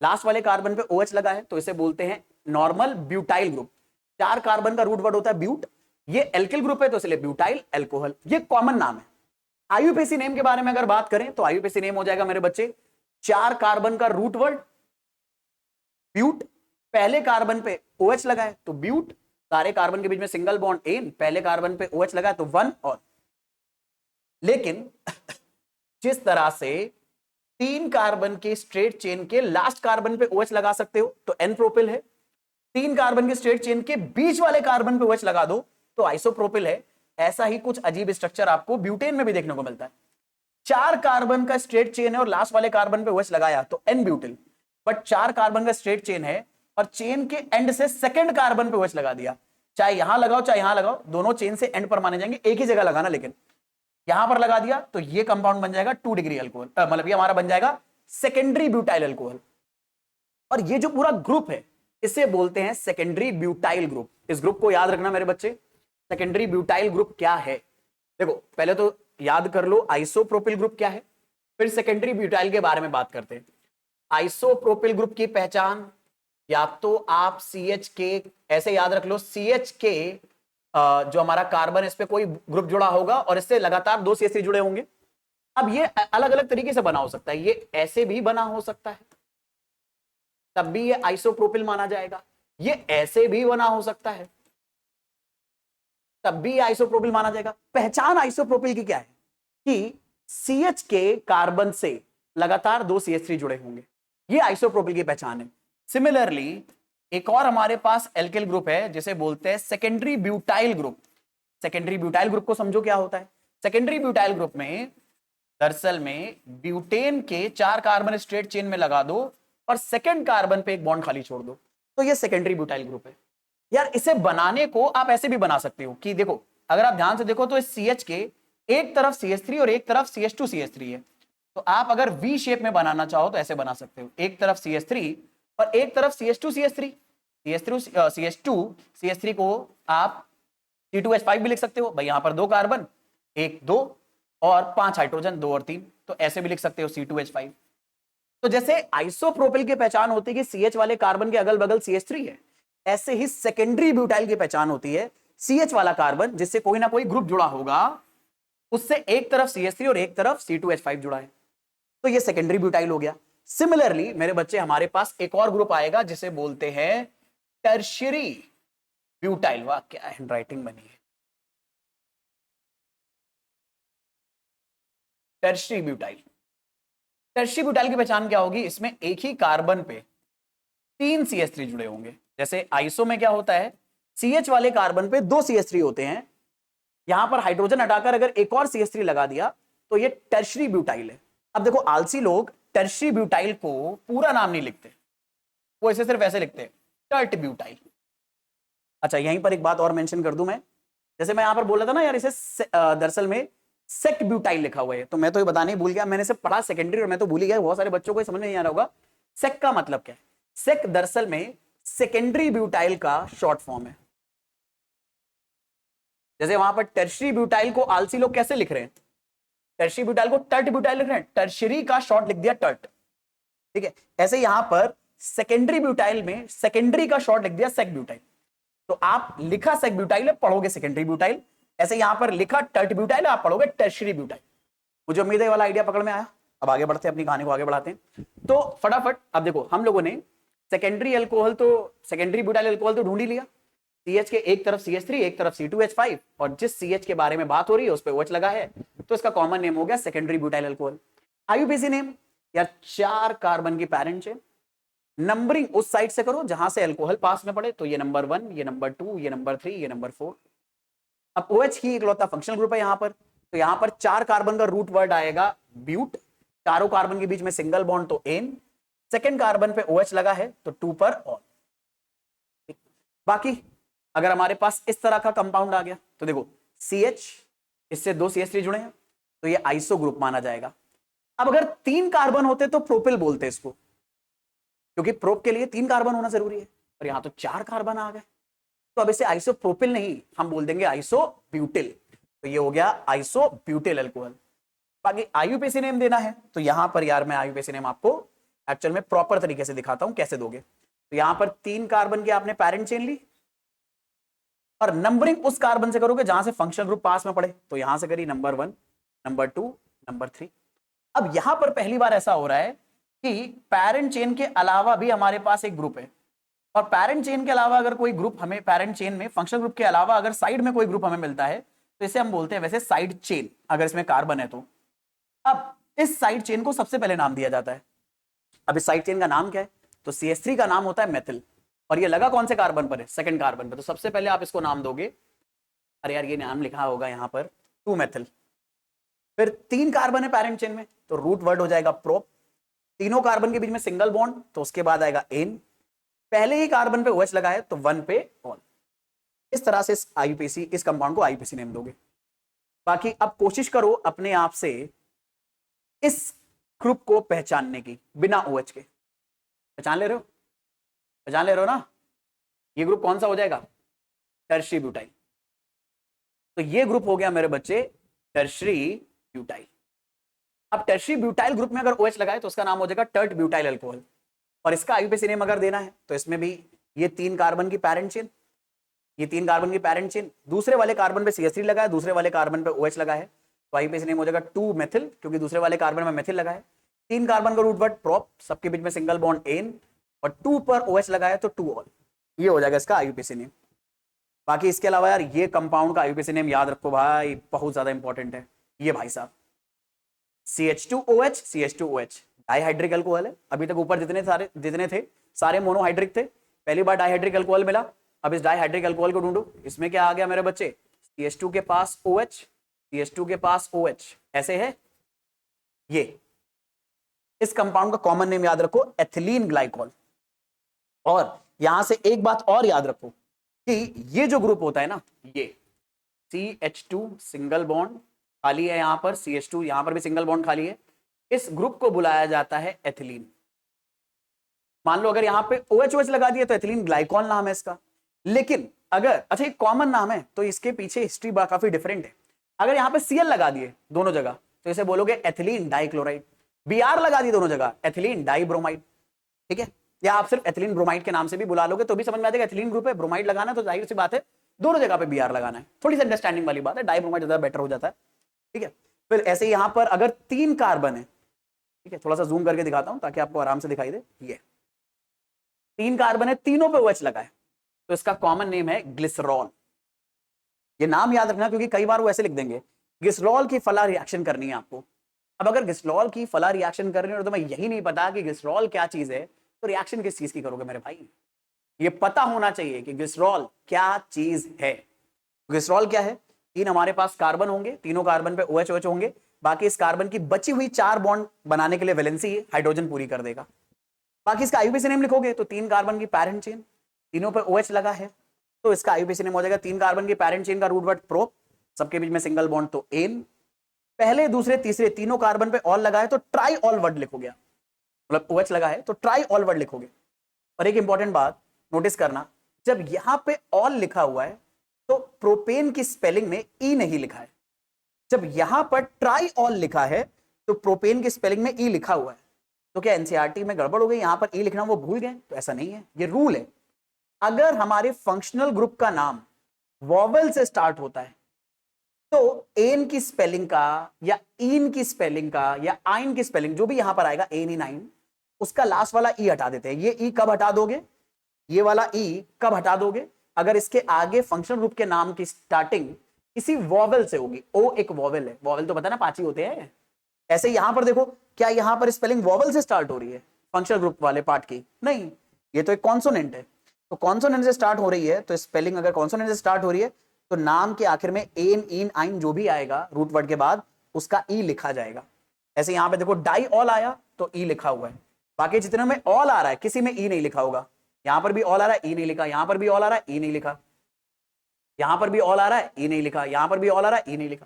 लास्ट वाले कार्बन पे OH लगा है तो इसे बोलते हैं नॉर्मल ब्यूटाइल ग्रुप। 4 कार्बन का रूट वर्ड होता है ब्यूट, ये एल्किल ग्रुप है तो इसलिए ब्यूटाइल अल्कोहल, ये कॉमन नाम है। IUPAC नेम के बारे में अगर बात करें तो IUPAC नेम हो जाएगा मेरे बच्चे 4 कार्बन का रूट वर्ड ब्यूट, पहले कार्बन पे OH लगा है तो ब्यूट, सारे कार्बन के बीच में सिंगल बॉन्ड एन, पहले कार्बन पे OH लगा है तो 1 और। लेकिन जिस तरह से 3 कार्बन के स्ट्रेट चेन के लास्ट कार्बन पे OH लगा सकते हो तो एन प्रोपिल है, 3 कार्बन के स्ट्रेट चेन के बीच वाले कार्बन पे OH लगा दो तो आइसोप्रोपिल है। ऐसा ही कुछ अजीब स्ट्रक्चर आपको ब्यूटेन में भी देखने को मिलता है। 4 कार्बन का स्ट्रेट चेन है और लास्ट वाले कार्बन पे OH लगाया तो एन ब्यूटिल, बट 4 कार्बन का स्ट्रेट चेन है और चेन के एंड से सेकंड कार्बन पे OH लगा दिया, चाहे यहां लगाओ चाहे यहां लगाओ दोनों चेन से एंड पर माने जाएंगे, एक ही जगह लगाना, लेकिन यहां पर लगा दिया तो ये कंपाउंड बन जाएगा 2 डिग्री अल्कोहल, मतलब ये हमारा बन जाएगा सेकेंडरी ब्यूटाइल अल्कोहल। और ये जो पूरा ग्रुप है इसे बोलते हैं सेकेंडरी ब्यूटाइल ग्रुप। इस ग्रुप को याद रखना मेरे बच्चे, सेकेंडरी ब्यूटाइल ग्रुप क्या है। देखो पहले तो याद कर लो आइसोप्रोपिल ग्रुप क्या है, फिर सेकेंडरी ब्यूटाइल के बारे में बात करते हैं। आइसोप्रोपिल ग्रुप की पहचान या तो आप CH के ऐसे याद रख लो, CH के जो हमारा कार्बन इस पे कोई ग्रुप जुड़ा होगा और इससे लगातार 2 CH3 जुड़े होंगे। अब ये अलग अलग तरीके से बना हो सकता है, ये ऐसे भी बना हो सकता है तब भी ये आइसोप्रोपिल माना जाएगा, ये ऐसे भी बना हो सकता है तब भी आइसोप्रोपिल माना जाएगा। पहचान आइसोप्रोपिल की क्या है कि CH के कार्बन से लगातार 2 CH3 जुड़े होंगे, ये आइसोप्रोपिल की पहचान है। सिमिलरली एक और हमारे पास एल्किल ग्रुप है जिसे बोलते हैं secondary butyl group. Secondary butyl group को समझो क्या होता है। सेकेंडरी ब्यूटाइल ग्रुप में दरअसल में ब्यूटेन के 4 कार्बन स्ट्रेट चेन में लगा दो और सेकंड कार्बन पे एक बॉन्ड खाली छोड़ दो तो ये सेकेंडरी ब्यूटाइल ग्रुप है। यार इसे बनाने को आप ऐसे भी बना सकते हो कि देखो अगर आप ध्यान से देखो तो इस CH के एक तरफ CH3 और एक तरफ CH2 है, तो आप अगर V शेप में बनाना चाहो तो ऐसे बना सकते हो, एक तरफ CH3 और एक तरफ CH2 को आप C2H5 भी लिख सकते हो भाई, यहां पर 2 कार्बन 1 2 और 5 हाइड्रोजन 2 और 3, तो ऐसे भी लिख सकते हो C2H5। तो जैसे आइसोप्रोपिल की पहचान होती है कि CH वाले कार्बन के अगल बगल CH3 है, ऐसे ही सेकेंडरी ब्यूटाइल की पहचान होती है CH वाला कार्बन जिससे कोई ना कोई ग्रुप जुड़ा होगा, उससे एक तरफ CH3 और एक तरफ C2H5 जुड़ा है, तो ये सेकेंडरी ब्यूटाइल हो गया। सिमिलरली मेरे बच्चे हमारे पास एक और ग्रुप आएगा जिसे बोलते हैं टर्शियरी ब्यूटाइल। वाह क्या हैंडराइटिंग बनी है, टर्शियरी ब्यूटाइल। टर्शियरी ब्यूटाइल की पहचान क्या होगी, इसमें एक ही कार्बन पे 3 CH3 जुड़े होंगे। जैसे आइसो में क्या होता है, CH वाले कार्बन पे 2 CH3 होते हैं, यहां पर हाइड्रोजन हटाकर अगर एक और CH3 लगा दिया तो ये टर्शियरी ब्यूटाइल है। अब देखो आलसी लोग टर्शियरी ब्यूटाइल को पूरा नाम नहीं लिखते, वो इसे सिर्फ ऐसे लिखते हैं टर्ट ब्यूटाइल। अच्छा यहीं पर एक बात और मेंशन कर दूं मैं, जैसे मैं यहां पर बोल रहा था ना यार, इसे दरअसल में सेक ब्यूटाइल लिखा हुआ है, तो मैं तो ये बताने ही भूल गया, मैंने इसे पढ़ा सेकेंडरी और मैं तो भूल ही गया, बहुत सारे बच्चों को समझ नहीं आ रहा होगा सेक का मतलब क्या है। सेक दरअसल में सेकेंडरी ब्यूटाइल का शॉर्ट फॉर्म है। जैसे वहां पर टर्शियरी ब्यूटाइल को आलसी लोग कैसे लिख रहे हैं, टर्शियरी ब्यूटाइल को टर्ट ब्यूटाइल लिख रहे हैं, टर्शियरी का शॉर्ट लिख दिया टर्ट, ठीक है। ऐसे यहां पर सेकेंडरी ब्यूटाइल में सेकेंडरी का शॉर्ट लिख दिया सेक ब्यूटाइल, तो आप लिखा सेक ब्यूटाइल है, पढ़ोगे सेकेंडरी ब्यूटाइल। ऐसे यहां पर लिखा टर्ट ब्यूटाइल, आप पढ़ोगे टर्शियरी ब्यूटाइल। मुझे उम्मीद है वाला आइडिया पकड़ में आया। अब आगे बढ़ते हैं, अपनी कहानी को आगे बढ़ाते हैं। तो फटाफट अब देखो, हम लोगों ने सेकेंडरी अल्कोहल तो सेकेंडरी ब्यूटाइल अल्कोहल तो ढूंढ ही लिया, CH के एक तरफ CH3 एक तरफ C2H5, और जिस CH के बारे में बात हो रही है उस पर OH लगा है, तो इसका कॉमन नेम हो गया secondary butyl alcohol. IUPAC name यार, 4 कार्बन की पैरेंट चेन, नंबरिंग उस साइड से करो जहां से अल्कोहल पास में पड़े, तो ये नंबर 1, ये नंबर 2, ये नंबर 3, ये नंबर 4। अब OH ही इकलौता फंक्शनल ग्रुप है यहां पर, तो यहां पर 4 कार्बन का रूट वर्ड आएगा ब्यूट, चारों कार्बन के बीच में सिंगल बॉन्ड तो एन, सेकेंड कार्बन पे OH लगा है तो 2 पर ऑन। बाकी अगर हमारे पास इस तरह का कंपाउंड आ गया तो देखो CH, इससे 2 CH3 जुड़े हैं तो ये आइसो ग्रुप माना जाएगा। अब अगर 3 कार्बन होते तो प्रोपिल बोलते इसको, क्योंकि प्रोप के लिए 3 कार्बन होना जरूरी है, और यहां तो 4 कार्बन आ गए, तो अब इसे आइसो प्रोपिल नहीं, हम बोल देंगे आइसो ब्यूटिल, तो ये हो गया आइसो ब्यूटिल अल्कोहल। बाकी IUPAC नेम देना है तो यहां पर यार मैं IUPAC नेम आपको एक्चुअल में प्रॉपर तरीके से दिखाता हूं कैसे दोगे। तो यहां पर 3 कार्बन की आपने पैरेंट चेन ली, और नंबरिंग उस कार्बन से करोगे जहां से फंक्शनल ग्रुप पास में पड़े, तो यहां से करी नंबर 1, नंबर 2, नंबर 3। अब यहां पर पहली बार ऐसा हो रहा है कि पैरेंट चेन के अलावा भी हमारे पास एक ग्रुप है, और पैरेंट चेन के अलावा अगर कोई ग्रुप हमें पैरेंट चेन में फंक्शनल ग्रुप के अलावा अगर साइड में कोई ग्रुप हमें मिलता है तो इसे हम बोलते हैं वैसे साइड चेन, अगर इसमें कार्बन है तो। अब इस साइड चेन को सबसे पहले नाम दिया जाता है। अब इस साइड चेन का नाम क्या है, तो CH3 का नाम होता है मेथिल, और ये लगा कौन से कार्बन पर है, सेकंड कार्बन पर, तो सबसे पहले आप इसको नाम दोगे, अरे यार ये नाम लिखा होगा यहां पर 2 मेथिल। फिर 3 कार्बन है पैरेंट चेन में तो रूट वर्ड हो जाएगा प्रोप, तीनों कार्बन के बीच में सिंगल बॉन्ड तो उसके बाद आएगा एन, पहले ही कार्बन पे OH लगा है तो 1 पे ऑन। इस तरह से इस कंपाउंड को IUPAC नेम दोगे। बाकी अब कोशिश करो अपने आप से इस ग्रुप को पहचानने की बिना OH के। पहचान ले रहे हो, पहचान ले रहे हो ना, ये ग्रुप कौन सा हो जाएगा, टर्शियरी ब्यूटाइल। तो ये ग्रुप हो गया मेरे बच्चे टर्शियरी ब्यूटाइल। अब टर्शियरी ब्यूटाइल ग्रुप में अगर OH लगाए तो उसका नाम हो जाएगा टर्ट ब्यूटाइल अल्कोहल, और इसका IUPAC नेम अगर देना है तो इसमें भी ये 3 कार्बन की पैरेंट चेन, ये 3 कार्बन की पैरेंट चेन, दूसरे वाले कार्बन पे CH3 लगा है, दूसरे वाले कार्बन पे OH लगा है, तो IUPAC नेम हो जाएगा 2 मेथिल, क्योंकि दूसरे वाले कार्बन में मेथिल लगा है। 3 कार्बन का रूट वर्ड प्रोप, सबके बीच में सिंगल बॉन्ड एन, और 2 पर OH लगा है तो 2 ऑल, ये हो जाएगा इसका IUPAC नेम। बाकी इसके अलावा यार ये कंपाउंड का IUPAC नेम याद रखो भाई, बहुत ज्यादा इंपॉर्टेंट है। ये भाई साहब CH2OH, CH2OH डाइहाइड्रिक अल्कोहल है। अभी तक ऊपर जितने थे सारे मोनोहाइड्रिक थे, पहली बार डाइहाइड्रिक अल्कोहल मिला। अब इस डाइहाइड्रिक अल्कोहल को ढूंढो, इसमें क्या आ गया मेरे बच्चे, CH2 के पास OH, CH2 के पास OH, ऐसे है ये। इस कंपाउंड का कॉमन नेम याद रखो एथिलीन ग्लाइकॉल। और यहां से एक बात और याद रखो कि ये जो ग्रुप होता है ना, ये CH2 सिंगल बॉन्ड खाली है, यहां पर CH2, यहां पर भी सिंगल बॉन्ड खाली है, इस ग्रुप को बुलाया जाता है एथिलीन। मान लो अगर यहां पे OH लगा दिया तो एथिलीन ग्लाइकॉल नाम है इसका। लेकिन अगर अच्छा ये कॉमन नाम है तो इसके पीछे हिस्ट्री काफी डिफरेंट है। अगर यहां पे Cl लगा दिए दोनों जगह तो इसे बोलोगे एथिलीन डाइक्लोराइड, Br लगा दिए दोनों जगह एथिलीन डाइब्रोमाइड, ठीक है। या आप सिर्फ एथिलीन ब्रोमाइड के नाम से भी बुला लोगे तो भी समझ में आ जाएगा, एथिलीन ग्रुप है, ब्रोमाइड लगाना तो जाहिर सी बात है दोनों जगह पे Br लगाना है, थोड़ी सी अंडरस्टैंडिंग वाली बात है, डाइब्रोमाइड ज्यादा बेटर हो जाता है, ठीक है। फिर ऐसे यहां पर अगर 3 कार्बन है, ठीक है, थोड़ा सा जूम करके दिखाता हूं ताकि आपको आराम से दिखाई दे, ये 3 कार्बन है, तीनों पे OH लगा है, तो इसका कॉमन नेम है ग्लिसरॉल। ये नाम याद रखना क्योंकि कई बार वो ऐसे लिख देंगे ग्लिसरॉल की फला रिएक्शन करनी है आपको। अब अगर ग्लिसरॉल की फला रिएक्शन करनी है और तुम्हें यही नहीं पता कि ग्लिसरॉल क्या चीज है, तो रिएक्शन किस चीज की करोगे मेरे भाई? ये पता होना चाहिए कि ग्लिसरॉल क्या चीज है। ग्लिसरॉल क्या है? 3 हमारे पास कार्बन होंगे, तीनों कार्बन पे OH OH होंगे, बाकी इस कार्बन की बची हुई 4 बॉन्ड बनाने के लिए वैलेंसी हाइड्रोजन पूरी कर देगा। बाकी इसका आईयूपीएसी नेम लिखोगे तो 3 कार्बन की पैरेंट चेन, तीनों पे OH लगा है, तो इसका आईयूपीएसी नेम हो जाएगा 3 कार्बन की पैरेंट चेन का रूट वर्ड प्रो, सबके बीच में सिंगल बॉन्ड तो एन, पहले दूसरे तीसरे तीनों कार्बन पे ऑल लगा है तो ट्राई ऑल वर्ड लिखोगे, मतलब OH लगा है तो ट्राई ऑल वर्ड लिखोगे। और एक इंपॉर्टेंट बात नोटिस करना, जब यहां पे ऑल लिखा हुआ है तो प्रोपेन की स्पेलिंग में ई नहीं लिखा है, जब यहां पर ट्राई ऑल लिखा है तो प्रोपेन की स्पेलिंग में ई लिखा हुआ है। तो क्या एनसीईआरटी में गड़बड़ हो गई, यहां पर ई लिखना वो भूल गए? तो ऐसा नहीं है, ये रूल है। अगर हमारे फंक्शनल ग्रुप का नाम वॉवेल से स्टार्ट होता है तो एन की स्पेलिंग का या इन की स्पेलिंग का या आइन की स्पेलिंग जो भी यहां पर आएगा एन इन आइन, उसका लास्ट वाला ई हटा देते हैं। ये ई कब हटा दोगे? ये वाला ई कब हटा दोगे? अगर इसके आगे फंक्शनल ग्रुप के नाम की स्टार्टिंग किसी वॉवेल से होगी। ओ एक वॉवेल है, वॉवेल तो पता ना 5 ही होते हैं। ऐसे यहां पर देखो, क्या यहां पर स्पेलिंग वॉवेल से स्टार्ट हो रही है फंक्शनल ग्रुप वाले पार्ट की? नहीं, ये तो एक कॉन्सोनेंट है। तो कॉन्सोनेंट से स्टार्ट हो रही है तो स्पेलिंग अगर कॉन्सोनेंट से स्टार्ट हो रही है तो नाम के आखिर में एन इन आइन जो भी आएगा रूट वर्ड के बाद उसका ई लिखा जाएगा। ऐसे यहां पे देखो डाई ऑल आया तो ई लिखा हुआ है, बाकी जितने में ऑल आ रहा है किसी में ई नहीं लिखा होगा। यहां पर भी ऑल आ रहा है ई नहीं लिखा, यहां पर भी ऑल आ रहा है ई नहीं लिखा, यहां पर भी ऑल आ रहा है ई नहीं लिखा, यहां पर भी ऑल आ रहा है ई नहीं लिखा।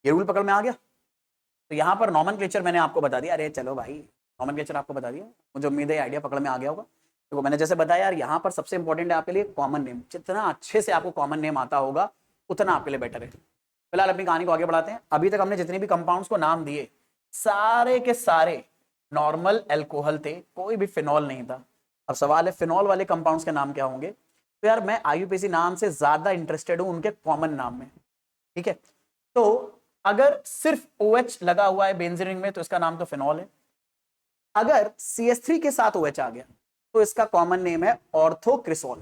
ये रूल पकड़ में आ गया। तो यहां पर नॉमेनक्लेचर मैंने आपको बता दिया। अरे चलो भाई, नॉमेनक्लेचर आपको बता दिया, मुझे उम्मीद है आइडिया पकड़ में आ गया होगा। तो मैंने जैसे बताया यार, यहां पर सबसे इंपॉर्टेंट है आपके लिए कॉमन नेम। जितना अच्छे से आपको कॉमन नेम आता होगा उतना आपके लिए बेटर है। फिलहाल अपनी कहानी को आगे बढ़ाते हैं। अभी तक हमने जितने भी कंपाउंड्स को नाम दिए सारे के सारे नॉर्मल एल्कोहल थे, कोई भी फिनॉल नहीं था। अब सवाल है फिनॉल वाले कंपाउंड्स के नाम क्या होंगे? तो यार मैं आईयूपीएसी नाम से ज्यादा इंटरेस्टेड हूं उनके कॉमन नाम में, ठीक है। तो अगर सिर्फ OH लगा हुआ है बेंजीन रिंग में तो इसका नाम तो फिनॉल है। अगर CH3 के साथ OH आ गया तो इसका कॉमन नेम है ऑर्थोक्रिसॉल।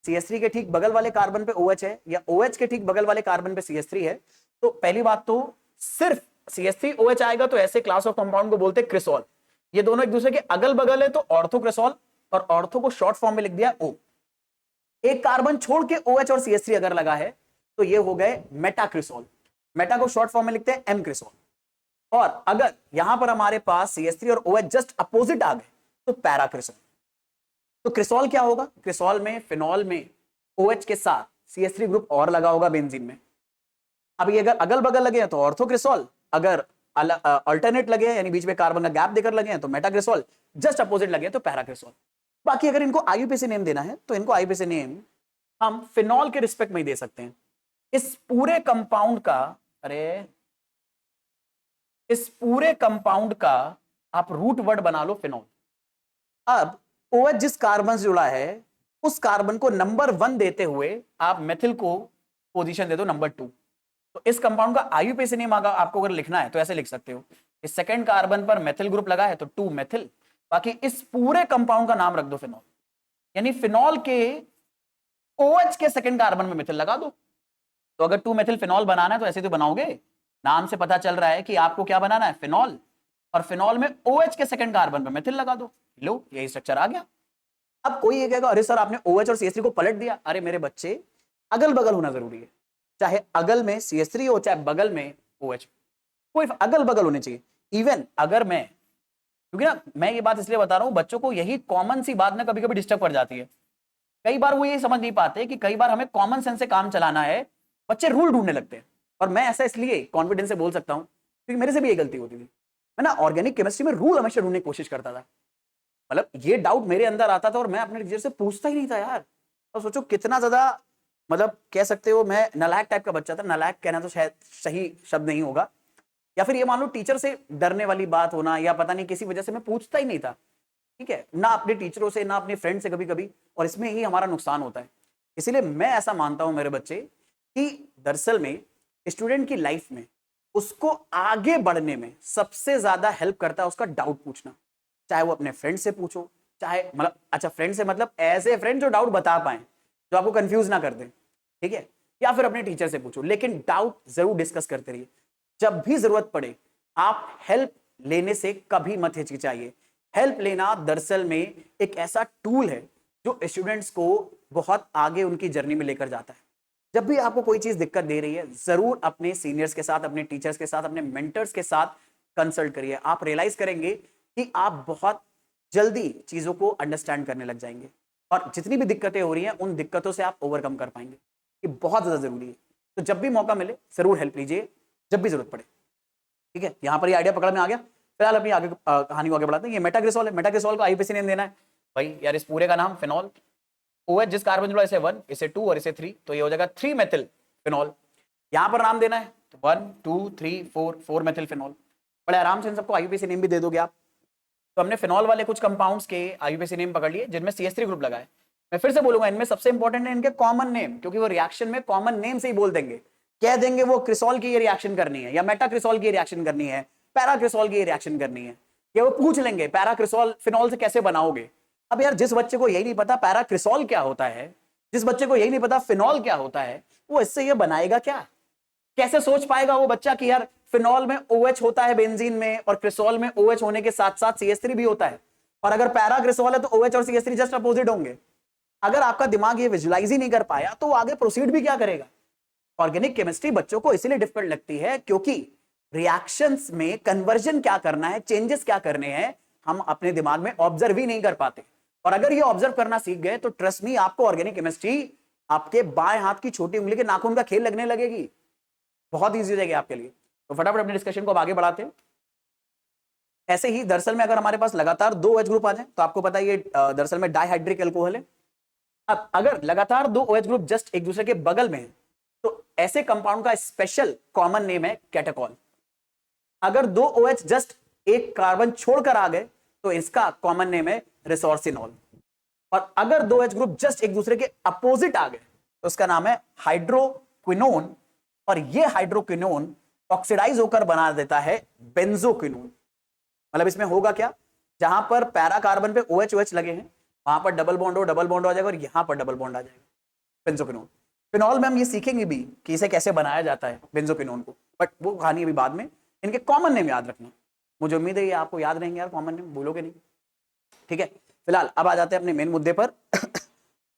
CH3 के ठीक बगल वाले कार्बन पे OH है या OH के ठीक बगल वाले कार्बन पे CH3 है, तो पहली बात तो सिर्फ CH3 OH आएगा तो ऐसे क्लास ऑफ कंपाउंड को बोलते हैं क्रिसॉल। ये दोनों एक दूसरे के अगल बगल है तो ऑर्थोक्रिसॉल, और ऑर्थो को शॉर्ट फॉर्म में लिख दिया O। एक कार्बन छोड़ के OH और CH3 अगर लगा है तो ये हो गए मेटाक्रिसॉल। मेटा को शॉर्ट फॉर्म में लिखते हैं M क्रिसॉल। और अगर यहां पर हमारे पास CH3 और OH जस्ट अपोजिट आ गए तो पैराक्रिसॉल। तो क्रिसॉल क्या होगा? क्रिसॉल में फिनॉल में OH के साथ CH3 ग्रुप और लगा होगा बेंजीन में। अब ये अगर अगल बगल लगे हैं तो ऑर्थोक्रिसॉल, अगर अल्टरनेट लगे हैं यानी बीच में कार्बन का गैप देकर लगे हैं तो मेटाक्रिसॉल, जस्ट अपोजिट लगे हैं तो पैराक्रिसॉल। बाकी अगर इनको आईयूपीएसी नेम देना है तो इनको आईयूपीएसी नेम हम फिनॉल के रिस्पेक्ट में ही दे सकते हैं। इस पूरे कंपाउंड का, अरे इस पूरे कंपाउंड का आप रूट वर्ड बना लो फिनॉल। अब OH जिस कार्बन से जुड़ा है उस कार्बन को नंबर 1 देते हुए आप मेथिल को पोजीशन दे दो नंबर 2। तो इस कंपाउंड का आईयूपीएसी नेम आपको अगर लिखना है तो ऐसे लिख सकते हो, इस सेकंड कार्बन पर मेथिल ग्रुप लगा है तो 2 मेथिल, बाकी इस पूरे कंपाउंड का नाम रख दो फिनॉल। यानी फिनॉल के OH के सेकंड कार्बन में मेथिल लगा दो। तो अगर 2 मेथिल फिनॉल बनाना है तो ऐसे तो बनाओगे, नाम से पता चल रहा है कि आपको क्या बनाना है, फिनॉल, और फिनॉल में OH के सेकंड कार्बन पर मेथिल लगा दो। लो यही स्ट्रक्चर आ गया। अब कोई ये कहेगा अरे सर आपने OH और CH3 को पलट दिया। अरे मेरे बच्चे, अगल बगल होना जरूरी है, चाहे अगल में CH3 हो चाहे बगल में OH, कोई अगल बगल होने चाहिए। इवन अगर मैं, क्योंकि ना मैं ये बात इसलिए बता रहा हूं, बच्चों को यही कॉमन सी बात ना कभी कभी डिस्टर्ब कर जाती है। कई बार वो ये समझ नहीं पाते कि कई बार हमें कॉमन सेंस से काम चलाना है, बच्चे रूल ढूंढने लगते हैं। और मैं ऐसा इसलिए कॉन्फिडेंस से बोल सकता हूं क्योंकि मेरे से भी ये गलती होती थी। मैं ना ऑर्गेनिक केमिस्ट्री में रूल हमेशा ढूंढने की कोशिश करता था। मतलब ये डाउट मेरे अंदर आता था और मैं अपने टीचर से पूछता ही नहीं था यार। और सोचो कितना ज्यादा, मतलब कह सकते हो मैं नालायक टाइप का बच्चा था। नालायक कहना तो शायद सही शब्द नहीं होगा, या फिर ये मान लो टीचर से डरने वाली बात होना, या पता नहीं किसी वजह से मैं पूछता ही नहीं था, ठीक है, ना अपने टीचरों से ना अपने फ्रेंड से कभी कभी। और इसमें ही हमारा नुकसान होता है। इसीलिए मैं ऐसा मानता हूं मेरे बच्चे कि दरअसल में स्टूडेंट की लाइफ में उसको आगे बढ़ने में सबसे ज्यादा हेल्प करता है उसका डाउट पूछना। चाहे वो अपने फ्रेंड से पूछो, चाहे मतलब अच्छा फ्रेंड से मतलब ऐसे फ्रेंड जो डाउट बता पाए, जो आपको कंफ्यूज ना कर दें, ठीक है, या फिर अपने टीचर से पूछो, लेकिन डाउट जरूर डिस्कस करते रहिए। जब भी जरूरत पड़े आप हेल्प लेने से कभी मत हिचकिचाइए। हेल्प लेना दरअसल में एक ऐसा टूल है जो स्टूडेंट्स को बहुत आगे उनकी जर्नी में लेकर जाता है। जब भी आपको कोई चीज दिक्कत दे रही है जरूर अपने सीनियर्स के साथ, अपने टीचर्स के साथ, अपने मेंटर्स के साथ कंसल्ट करिए। आप रियलाइज करेंगे कि आप बहुत जल्दी चीजों को अंडरस्टैंड करने लग जाएंगे और जितनी भी दिक्कतें हो रही हैं उन दिक्कतों से आप ओवरकम कर पाएंगे। ये बहुत ज्यादा जरूरी है। तो जब भी मौका मिले जरूर हेल्प लीजिए, जब भी जरूरत पड़े। ठीक है, यहां पर ये आइडिया पकड़ में आ गया। फिलहाल अपनी आगे कहानी को आगे बढ़ाते हैं। ये मेटाग्लिसरॉल है। मेटाग्लिसरॉल को आईयूपीएसी नेम देना है भाई यार, इस पूरे का नाम फिनॉल। OH जिस कार्बन जुड़ा इसे 1, इसे 2 और इसे 3, तो ये हो जाएगा 3 मेथिल फिनॉल। यहां पर नाम देना है तो 1 2 3 4 मेथिल फिनॉल। बड़े आराम से इन सबको आईयूपीएसी नेम भी दे दोगे आप। तो हमने फिनॉल वाले कुछ कंपाउंड्स के आईयूपीएसी नेम पकड़ लिए जिनमें CH3 ग्रुप लगा है। मैं फिर से बोलूंगा, इनमें सबसे इंपॉर्टेंट है इनके कॉमन नेम, क्योंकि वो रिएक्शन में कॉमन नेम से ही बोल देंगे, कह देंगे वो क्रिसॉल की ये रिएक्शन करनी है या मेटाक्रिसॉल की रिएक्शन करनी है, पैराक्रिसॉल की रिएक्शन करनी है, या वो पूछ लेंगे पैराक्रिसॉल फिनॉल से कैसे बनाओगे। अब यार जिस बच्चे को यही नहीं पता पैराक्रिसॉल क्या होता है, जिस बच्चे को यही नहीं पता फिनॉल क्या होता है, वो इससे ये बनाएगा क्या? कैसे सोच पाएगा वो बच्चा कि यार फिनॉल में OH होता है बेंजीन में और क्रिसॉल में OH होने के साथ साथ CH3 भी होता है, और अगर पैराक्रिसॉल है तो OH और CH3 जस्ट अपोजिट होंगे। अगर आपका दिमाग ये विजुलाइज ही नहीं कर पाया तो आगे प्रोसीड भी क्या करेगा? ऑर्गेनिक केमिस्ट्री बच्चों को इसीलिए डिफिकल्ट लगती है क्योंकि रिएक्शंस में कन्वर्जन क्या करना है, चेंजेस क्या करने हैं, हम अपने दिमाग में ऑब्जर्व ही नहीं कर पाते। और अगर ये ऑब्जर्व करना सीख गए तो ट्रस्ट मी आपको ऑर्गेनिक केमिस्ट्री आपके बाएं हाथ की छोटी उंगली के नाखून का खेल लगने लगेगी, बहुत ईजी हो जाएगी आपके लिए। तो फटाफट अपने डिस्कशन को आगे बढ़ाते हैं। ऐसे ही दरअसल में अगर हमारे पास लगातार 2 OH ग्रुप आ जाए तो आपको पता है ये दरअसल में डाइहाइड्रिक एल्कोहल है। अब अगर लगातार 2 OH ग्रुप जस्ट एक दूसरे के बगल में है तो ऐसे कंपाउंड का स्पेशल कॉमन नेम है कैटाकॉल। अगर 2 OH जस्ट एक कार्बन छोड़कर आ गए तो इसका कॉमन नेम है रिसोर्सिनॉल। और अगर 2 OH ग्रुप जस्ट एक दूसरे के अपोजिट आ गए तो उसका नाम है हाइड्रोक्विनोन, और ये हाइड्रोक्विनोन ऑक्सीडाइज होकर बना देता है बेंजोक्विनोन। मतलब इसमें होगा क्या, जहां पर पैरा कार्बन पे OH OH लगे हैं वहां पर डबल बॉन्ड आ जाएगा और यहां पर डबल बॉन्ड आ जाएगा, बेंजोक्विनोन। फिनॉल में हम ये सीखेंगे भी कि इसे कैसे बनाया जाता है बेंजोक्विनोन को, बट वो कहानी अभी बाद में। इनके कॉमन नेम याद रखना, मुझे उम्मीद है ये आपको याद रहेंगे यार, कॉमन नेम भूलोगे नहीं। ठीक है, फिलहाल अब आ जाते हैं अपने मेन मुद्दे पर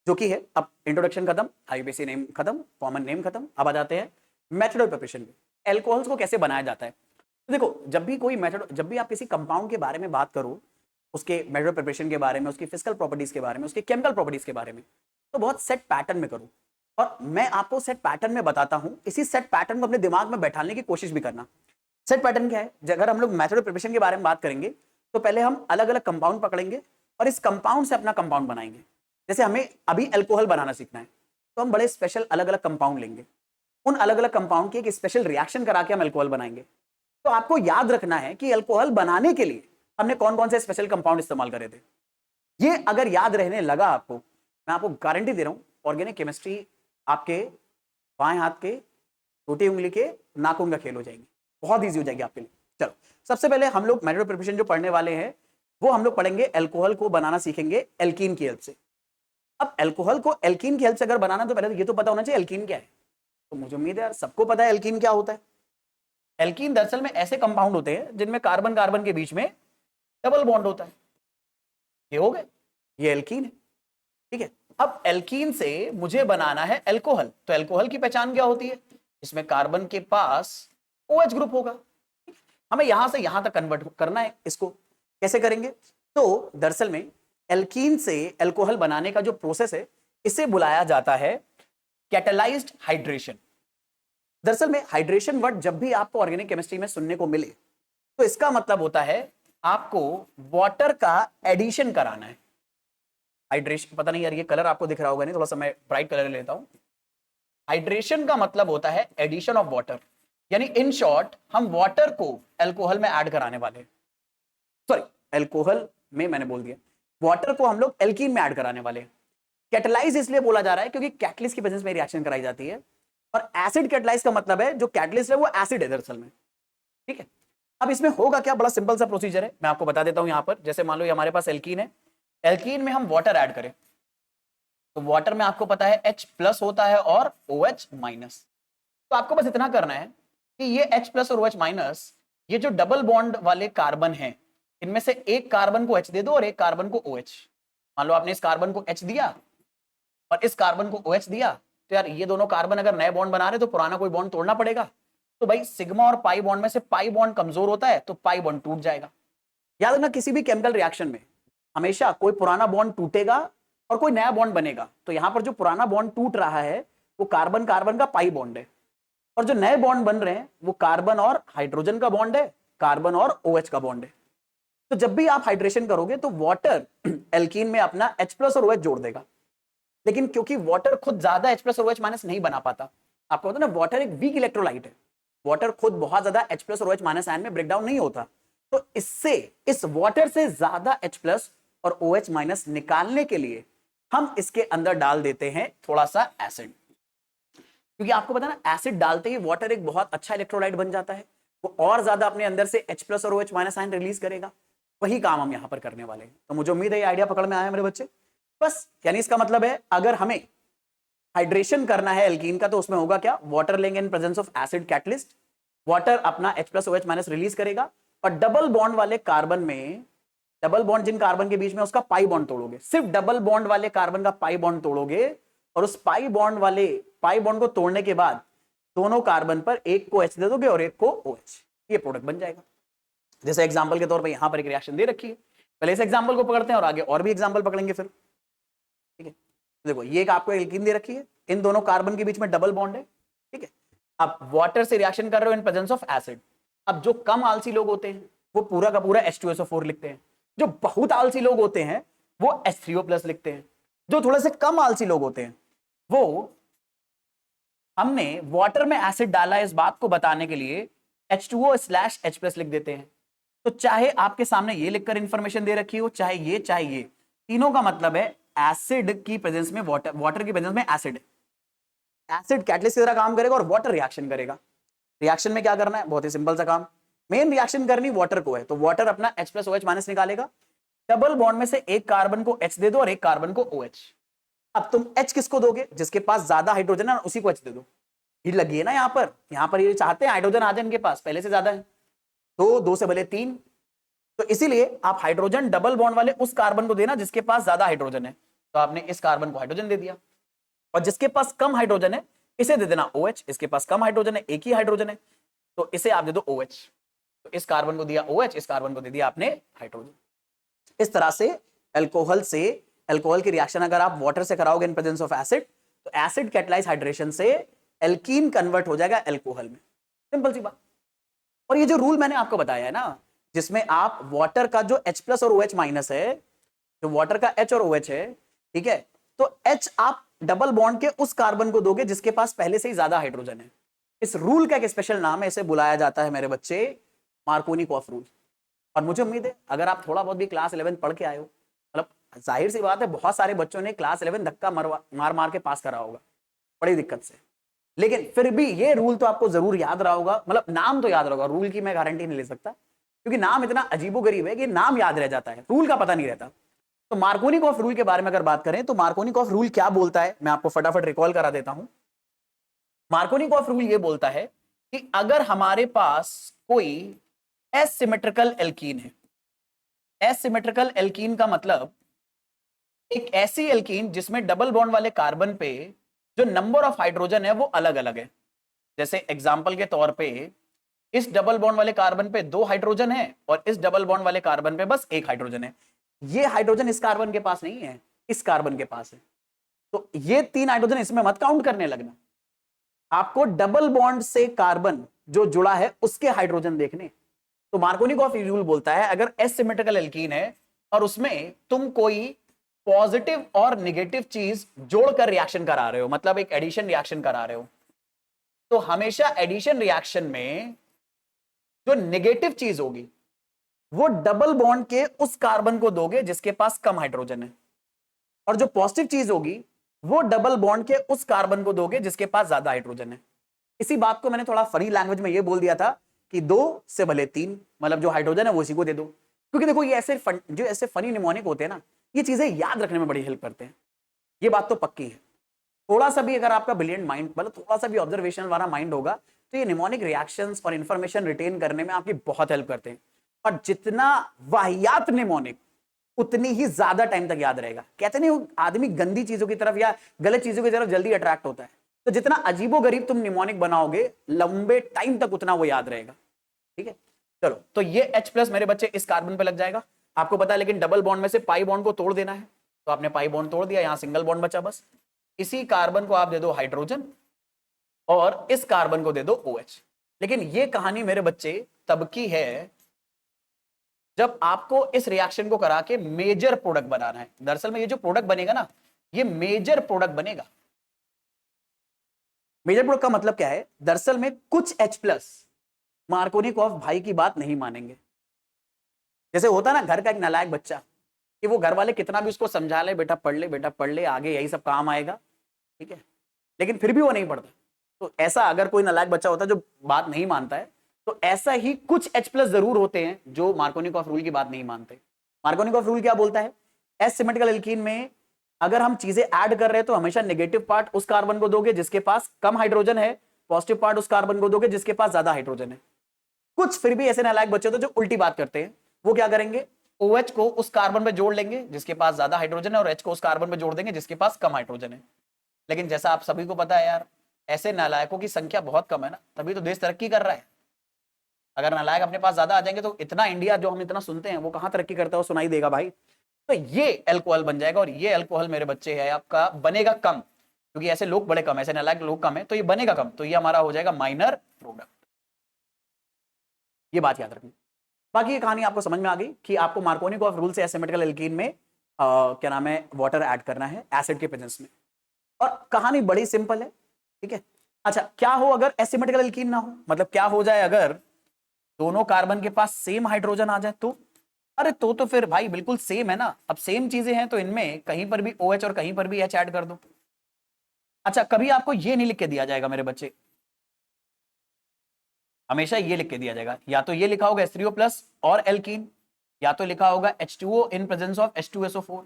जो कि है, अब इंट्रोडक्शन खत्म, आईयूपीएसी नेम खत्म, कॉमन नेम खत्म, अब आ जाते हैं मेथड ऑफ प्रिपरेशन पे। एल्कोहल्स को कैसे बनाया जाता है। तो देखो जब भी कोई मेथड, जब भी आप किसी कंपाउंड के बारे में बात करो, उसके मेथड ऑफ प्रिपरेशन के बारे में, उसकी फिजिकल प्रॉपर्टीज के बारे में, उसके केमिकल प्रॉपर्टीज के बारे में, तो बहुत सेट पैटर्न में करो। और मैं आपको सेट पैटर्न में बताता हूं, इसी सेट पैटर्न को अपने दिमाग में बैठाने की कोशिश भी करना। सेट पैटर्न क्या है, अगर हम लोग मेथड ऑफ प्रिपरेशन के बारे में बात करेंगे तो पहले हम अलग अलग कंपाउंड पकड़ेंगे और इस कंपाउंड से अपना कंपाउंड बनाएंगे। जैसे हमें अभी अल्कोहल बनाना सीखना है तो हम बड़े स्पेशल अलग अलग कंपाउंड लेंगे, उन अलग अलग कंपाउंड की एक स्पेशल रिएक्शन करा के हम अल्कोहल बनाएंगे। तो आपको याद रखना है कि अल्कोहल बनाने के लिए हमने कौन कौन से स्पेशल कंपाउंड इस्तेमाल करे थे। ये अगर याद रहने लगा आपको, मैं आपको गारंटी दे रहा हूं ऑर्गेनिक केमिस्ट्री आपके बाएं हाथ के छोटी उंगली के नाखून का खेल हो जाएगी, बहुत ईजी हो जाएगी आपके लिए। चलो सबसे पहले हम लोग मेथड ऑफ प्रिपरेशन जो पढ़ने वाले हैं वो हम लोग पढ़ेंगे, अल्कोहल को बनाना सीखेंगे एल्कीन की हेल्प से। अब अल्कोहल को एल्कीन की हेल्प से अगर बनाना तो पहले तो ये तो पता होना चाहिए एल्कीन क्या है। तो मुझे उम्मीद है यार सबको पता है एल्कीन क्या होता है। एल्कीन दरअसल में ऐसे कंपाउंड होते हैं जिनमें कार्बन कार्बन के बीच में डबल बॉन्ड होता है। ये हो गए, ये एल्कीन है। ठीक है, अब एल्कीन से मुझे बनाना है अल्कोहल, तो अल्कोहल की पहचान क्या होती है, इसमें कार्बन के पास OH ग्रुप होगा। हमें यहां से यहां तक कन्वर्ट करना है। इसको कैसे करेंगे, तो दरअसल में एल्कीन से अल्कोहल बनाने का जो प्रोसेस है इसे बुलाया जाता है कैटलाइज्ड हाइड्रेशन। दरअसल में हाइड्रेशन वर्ड जब भी आपको ऑर्गेनिक केमिस्ट्री में सुनने को मिले तो इसका मतलब होता है आपको वाटर का एडिशन कराना है। हाइड्रेशन, पता नहीं यार ये कलर आपको दिख रहा होगा नहीं, थोड़ा सा मैं ब्राइट कलर लेता हूं। हाइड्रेशन का मतलब होता है एडिशन ऑफ वाटर, यानी इन शॉर्ट हम वाटर को अल्कोहल में ऐड कराने वाले हैं। सॉरी, अल्कोहल में मैंने बोल दिया, वाटर को हम लोग एल्कीन में ऐड कराने वाले हैं। कैटलाइज इसलिए बोला जा रहा है क्योंकि कैटलिस्ट की प्रेजेंस में रिएक्शन कराई जाती है, और एसिड कैटलाइज का मतलब है जो कैटलिस्ट है वो एसिड है दरअसल में, ठीक है। अब इसमें होगा क्या, बड़ा सिंपल सा प्रोसीजर है, मैं आपको बता देता हूं। यहां पर जैसे मान लो ये हमारे पास एल्कीन है, एल्कीन में हम वाटर ऐड करें तो वाटर में आपको पता है H प्लस होता है और OH माइनस। तो आपको बस इतना करना है कि ये H प्लस और OH माइनस, ये जो डबल बॉन्ड वाले कार्बन हैं, इनमें से एक कार्बन को H दे दो और एक कार्बन को OH। मान लो आपने इस कार्बन को H दिया और इस कार्बन को OH दिया, तो यार ये दोनों कार्बन अगर नए बॉन्ड बना रहे तो पुराना कोई बॉन्ड तोड़ना पड़ेगा। तो भाई सिग्मा और पाई बॉन्ड में से पाई बॉन्ड कमजोर होता है तो पाई बॉन्ड टूट जाएगा। याद रखना किसी भी केमिकल रिएक्शन में हमेशा कोई पुराना बॉन्ड टूटेगा और कोई नया बॉन्ड बनेगा। तो यहां पर जो पुराना बॉन्ड टूट रहा है वो कार्बन कार्बन का पाई बॉन्ड है, और जो नए बॉन्ड बन रहे हैं वो कार्बन और हाइड्रोजन का बॉन्ड है, कार्बन और OH का बॉन्ड है। तो जब भी आप हाइड्रेशन करोगे तो वाटर एल्कीन में अपना H प्लस और OH जोड़ देगा, लेकिन क्योंकि वाटर खुद ज्यादा H प्लस और OH माइनस नहीं बना पाता, आपको पता ना वाटर एक वीक इलेक्ट्रोलाइट है, वाटर खुद बहुत ज्यादा H प्लस और OH माइनस आयन में ब्रेकडाउन नहीं होता, तो इससे इस वाटर से ज्यादा H प्लस और OH माइनस निकालने के लिए हम इसके अंदर डाल देते हैं थोड़ा सा एसिड। क्योंकि आपको पता ना एसिड डालते ही वाटर एक बहुत अच्छा इलेक्ट्रोलाइट बन जाता है, वो और ज्यादा अपने अंदर से H प्लस और OH माइनस आयन रिलीज करेगा। वही काम हम यहां पर करने वाले हैं। तो मुझे उम्मीद है ये आइडिया पकड़ में आया मेरे बच्चे। बस यानी इसका मतलब है अगर हमें हाइड्रेशन करना है एल्कीन का तो उसमें होगा क्या, वाटर लेंगे in presence of acid catalyst, water अपना H plus OH minus release करेगा, और डबल बॉन्ड वाले कार्बन में, डबल बॉन्ड जिन कार्बन के बीच में उसका पाई बॉन्ड तोड़ोगे, सिर्फ डबल बॉन्ड वाले कार्बन का पाई बॉन्ड तोड़ोगे, और उस पाई बॉन्ड को तोड़ने के बाद दोनों कार्बन पर एक को H दे दोगे और एक को OH, ये प्रोडक्ट बन जाएगा। जैसे एग्जांपल के तौर पे यहां पर एक रिएक्शन दे रखी है, पहले इस एग्जांपल को पकड़ते हैं और आगे और भी एग्जांपल पकड़ेंगे फिर, ठीक है। देखो ये एक आपको एल्कीन दे रखी है, इन दोनों कार्बन के बीच में डबल बॉन्ड है, ठीक है। आप वाटर से रिएक्शन कर रहे हो इन प्रेजेंस ऑफ एसिड। अब जो कम आलसी लोग होते हैं वो पूरा का पूरा H2SO4 लिखते हैं, जो बहुत आलसी लोग होते हैं वो H3O+ लिखते हैं, जो थोड़े से कम आलसी लोग होते हैं वो, हमने वाटर में एसिड डाला है इस बात को बताने के लिए H2O/H+ लिख देते हैं। तो चाहे आपके सामने ये लिखकर इंफॉर्मेशन दे रखी हो, चाहे ये, तीनों का मतलब है एसिड की प्रेजेंस में वाटर की प्रेजेंस में एसिड है। एसिड कैटलिस्ट की तरह काम करेगा और वाटर रिएक्शन करेगा। रिएक्शन में क्या करना है, बहुत ही सिंपल सा काम, मेन रिएक्शन करनी वाटर को है, तो वाटर अपना H प्लस OH माइनस निकालेगा, डबल बॉन्ड में से एक कार्बन को H दे दो और एक कार्बन को OH। अब तुम H किसको दोगे, जिसके पास ज्यादा हाइड्रोजन है उसी को H दे दो। हीट लगी है ना यहाँ पर ये चाहते हैं हाइड्रोजन आ जाए इनके पास, पहले से ज्यादा है, तो 2 से भले 3, तो इसीलिए आप हाइड्रोजन डबल बॉन्ड वाले उस कार्बन को देना जिसके पास ज्यादा हाइड्रोजन है, तो आपने इस कार्बन को हाइड्रोजन दे दिया, और जिसके पास कम हाइड्रोजन है इसे दे देना OH, इसके पास कम हाइड्रोजन है, एक ही हाइड्रोजन है, तो इसे आप दे दो OH, तो इस कार्बन को दिया OH, इस कार्बन को दे दिया आपने हाइड्रोजन। इस तरह से अल्कोहल की रिएक्शन अगर आप वाटर से कराओगे इन प्रेजेंस ऑफ एसिड, तो एसिड कैटलाइज हाइड्रेशन से एल्कीन कन्वर्ट हो जाएगा अल्कोहल में, सिंपल सी बात। और ये जो रूल मैंने आपको बताया है ना, जिसमें आप वाटर का जो H प्लस और OH माइनस है, जो वाटर का H और OH है, ठीक है, तो H आप डबल बॉन्ड के उस कार्बन को दोगे जिसके पास पहले से ही ज्यादा हाइड्रोजन है। इस रूल का एक स्पेशल नाम है, इसे बुलाया जाता है मेरे बच्चे मार्कोनिकॉफ रूल। और मुझे उम्मीद है अगर आप थोड़ा बहुत भी क्लास 11 पढ़ के आए हो, मतलब जाहिर सी बात है बहुत सारे बच्चों ने क्लास 11 धक्का मार मार के पास करा होगा बड़ी दिक्कत से, लेकिन फिर भी ये रूल तो आपको जरूर याद रहा होगा, मतलब नाम तो याद रहा होगा, रूल की मैं गारंटी नहीं ले सकता क्योंकि नाम इतना अजीबोगरीब है कि नाम याद रह जाता है, रूल का पता नहीं रहता। तो मार्कोनिकॉफ रूल के बारे में अगर बात करें तो मार्कोनिकॉफ रूल क्या बोलता है, मैं आपको फटाफट रिकॉल करा देता हूं। मार्कोनिकॉफ रूल ये बोलता है कि अगर हमारे पास कोई एसिमेट्रिकल एल्कीन है, एसिमेट्रिकल एल्कीन का मतलब एक ऐसी एल्कीन जिसमें डबल बॉन्ड वाले कार्बन पे जो नंबर ऑफ हाइड्रोजन है वो अलग अलग है। जैसे एग्जांपल के तौर पे इस डबल बॉन्ड वाले कार्बन पे 2 हाइड्रोजन है और इस डबल बॉन्ड वाले कार्बन पे बस 1 हाइड्रोजन है। ये हाइड्रोजन इस कार्बन के पास नहीं है, इस कार्बन के पास है, तो ये 3 हाइड्रोजन इसमें मत काउंट करने लगना, आपको डबल बॉन्ड से कार्बन जो जुड़ा है उसके हाइड्रोजन देखने। तो मार्कोनिकॉफ रूल बोलता है अगर एसिमेट्रिकल एल्कीन है और उसमें तुम कोई पॉजिटिव और नेगेटिव चीज जोड़कर रिएक्शन करा रहे हो, मतलब एक एडिशन रिएक्शन करा रहे हो, तो हमेशा एडिशन रिएक्शन में जो नेगेटिव चीज होगी वो डबल बॉन्ड के उस कार्बन को दोगे जिसके पास कम हाइड्रोजन है। और जो पॉजिटिव चीज होगी वो डबल बॉन्ड के उस कार्बन को दोगे जिसके पास ज्यादा हाइड्रोजन है। इसी बात को मैंने थोड़ा फनी लैंग्वेज में ये बोल दिया था कि 2 से भले 3, मतलब जो हाइड्रोजन है वो इसी को दे दो। क्योंकि देखो ये जो ऐसे फनी निमोनिक होते हैं ना, ये चीजें याद रखने में बड़ी हेल्प करते हैं। ये बात तो पक्की है। थोड़ा सा भी अगर आपका ब्रिलियंट माइंड, मतलब थोड़ा सा भी ऑब्जर्वेशन वाला माइंड होगा, तो ये निमोनिक रिएक्शंस और इंफॉर्मेशन रिटेन करने में आपकी बहुत हेल्प करते हैं। और जितना वाहियात निमोनिक, उतनी ही ज्यादा टाइम तक याद रहेगा। कहते नहीं आदमी गंदी चीजों की तरफ या गलत चीजों की तरफ जल्दी अट्रैक्ट होता है, तो जितना अजीबोगरीब तुम निमोनिक बनाओगे लंबे टाइम तक उतना वो याद रहेगा। ठीक है, चलो तो ये H+ मेरे बच्चे इस कार्बन पे लग जाएगा, आपको पता है। लेकिन डबल बॉन्ड में से पाई बॉन्ड को तोड़ देना है, तो आपने पाई बॉन्ड तोड़ दिया, यहां सिंगल बॉन्ड बचा। बस इसी कार्बन को आप दे दो हाइड्रोजन और इस कार्बन को दे दो OH। लेकिन ये कहानी मेरे बच्चे तब की है जब आपको इस रिएक्शन को करा के मेजर प्रोडक्ट बनाना है। दरअसल में ये जो प्रोडक्ट बनेगा ना, ये मेजर प्रोडक्ट बनेगा। मेजर प्रोडक्ट का मतलब क्या है? दरअसल में कुछ H+ मार्कोनिकॉफ भाई की बात नहीं मानेंगे। जैसे होता ना घर का एक नालायक बच्चा, कि वो घर वाले कितना भी उसको समझा ले, बेटा पढ़ ले, बेटा पढ़ ले, आगे यही सब काम आएगा, ठीक है, लेकिन फिर भी वो नहीं पढ़ता। तो ऐसा अगर कोई नालायक बच्चा होता है जो बात नहीं मानता है, तो ऐसा ही कुछ H+ जरूर होते हैं जो मार्कोनिकॉफ रूल की बात नहीं मानते। मार्कोनिकॉफ रूल क्या बोलता है? एसिमेट्रिकल एल्कीन में अगर हम चीजें ऐड कर रहे हैं तो हमेशा नेगेटिव पार्ट उस कार्बन को दोगे जिसके पास कम हाइड्रोजन है, पॉजिटिव पार्ट उस कार्बन को दोगे जिसके पास ज्यादा हाइड्रोजन है। कुछ फिर भी ऐसे नालायक बच्चे होते हैं जो उल्टी बात करते हैं। वो क्या करेंगे? OH को उस कार्बन पे जोड़ लेंगे जिसके पास ज्यादा हाइड्रोजन है, और H को उस कार्बन पे जोड़ देंगे जिसके पास कम हाइड्रोजन है। लेकिन जैसा आप सभी को पता है यार, ऐसे नालायकों की संख्या बहुत कम है ना, तभी तो देश तरक्की कर रहा है। अगर नालायक अपने पास ज्यादा आ जाएंगे तो इतना इंडिया जो हम इतना सुनते हैं वो कहां तरक्की करता है, वो सुनाई देगा भाई। तो ये अल्कोहल बन जाएगा, और ये अल्कोहल मेरे बच्चे है आपका बनेगा कम, क्योंकि ऐसे लोग बड़े कम, ऐसे नालायक लोग कम है, तो ये बनेगा कम, तो ये हमारा हो जाएगा माइनर प्रोडक्ट। ये बात याद रखनी। बाकी ये कहानी आपको समझ में आ गई कि आपको मार्कोनिकॉफ रूल से एसिमेट्रिकल एल्कीन में क्या नाम है, वाटर ऐड करना है एसिड के प्रेजेंस में। और कहानी बड़ी सिंपल है, ठीक है। अच्छा, क्या हो अगर एसिमेट्रिकल एल्कीन ना हो? मतलब क्या हो जाए अगर दोनों कार्बन के पास सेम हाइड्रोजन आ जाए तो? अरे तो फिर भाई बिल्कुल सेम है ना। अब सेम चीजें हैं तो इनमें कहीं पर भी OH और कहीं पर भी H ऐड कर दो। अच्छा, कभी आपको ये नहीं लिख के दिया जाएगा मेरे बच्चे, हमेशा ये लिख के दिया जाएगा, या तो ये लिखा होगा H3O+ और एल्कीन, या तो लिखा होगा H2O in presence of H2SO4,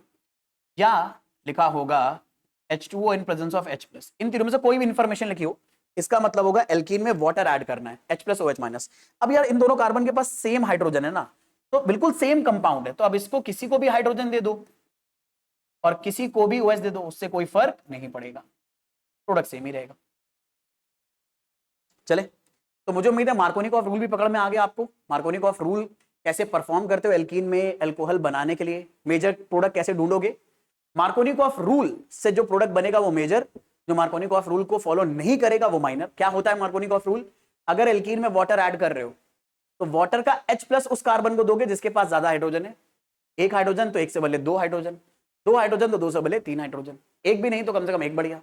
या लिखा होगा H2O in presence of H+। इन तीनों में से कोई भी इंफॉर्मेशन लिखी हो, इसका मतलब होगा एल्कीन में वाटर ऐड करना है, H+OH-। अब यार इन दोनों कार्बन के पास सेम हाइड्रोजन है ना, तो बिल्कुल सेम कंपाउंड है, तो अब इसको किसी को भी हाइड्रोजन दे दो और किसी को भी OH दे दो, उससे कोई फर्क नहीं पड़ेगा, प्रोडक्ट सेम ही रहेगा। चले, तो मुझे उम्मीद है मार्कोनिकॉफ रूल भी पकड़ में आ गया आपको। मार्कोनिकॉफ रूल कैसे परफॉर्म करते हो एल्कीन में अल्कोहल बनाने के लिए, मेजर प्रोडक्ट कैसे ढूंढोगे। मार्कोनिकॉफ रूल से जो प्रोडक्ट बनेगा वो मेजर, जो मार्कोनिकॉफ रूल को फॉलो नहीं करेगा वो माइनर। क्या होता है मार्कोनिकॉफ रूल? अगर एल्कीन में वाटर ऐड कर रहे हो तो वाटर का H+ उस कार्बन को दोगे जिसके पास ज्यादा हाइड्रोजन है। एक हाइड्रोजन तो एक से बदले 2 हाइड्रोजन, 2 हाइड्रोजन तो 2 से बदले 3 हाइड्रोजन, एक भी नहीं तो कम से कम एक बढ़िया।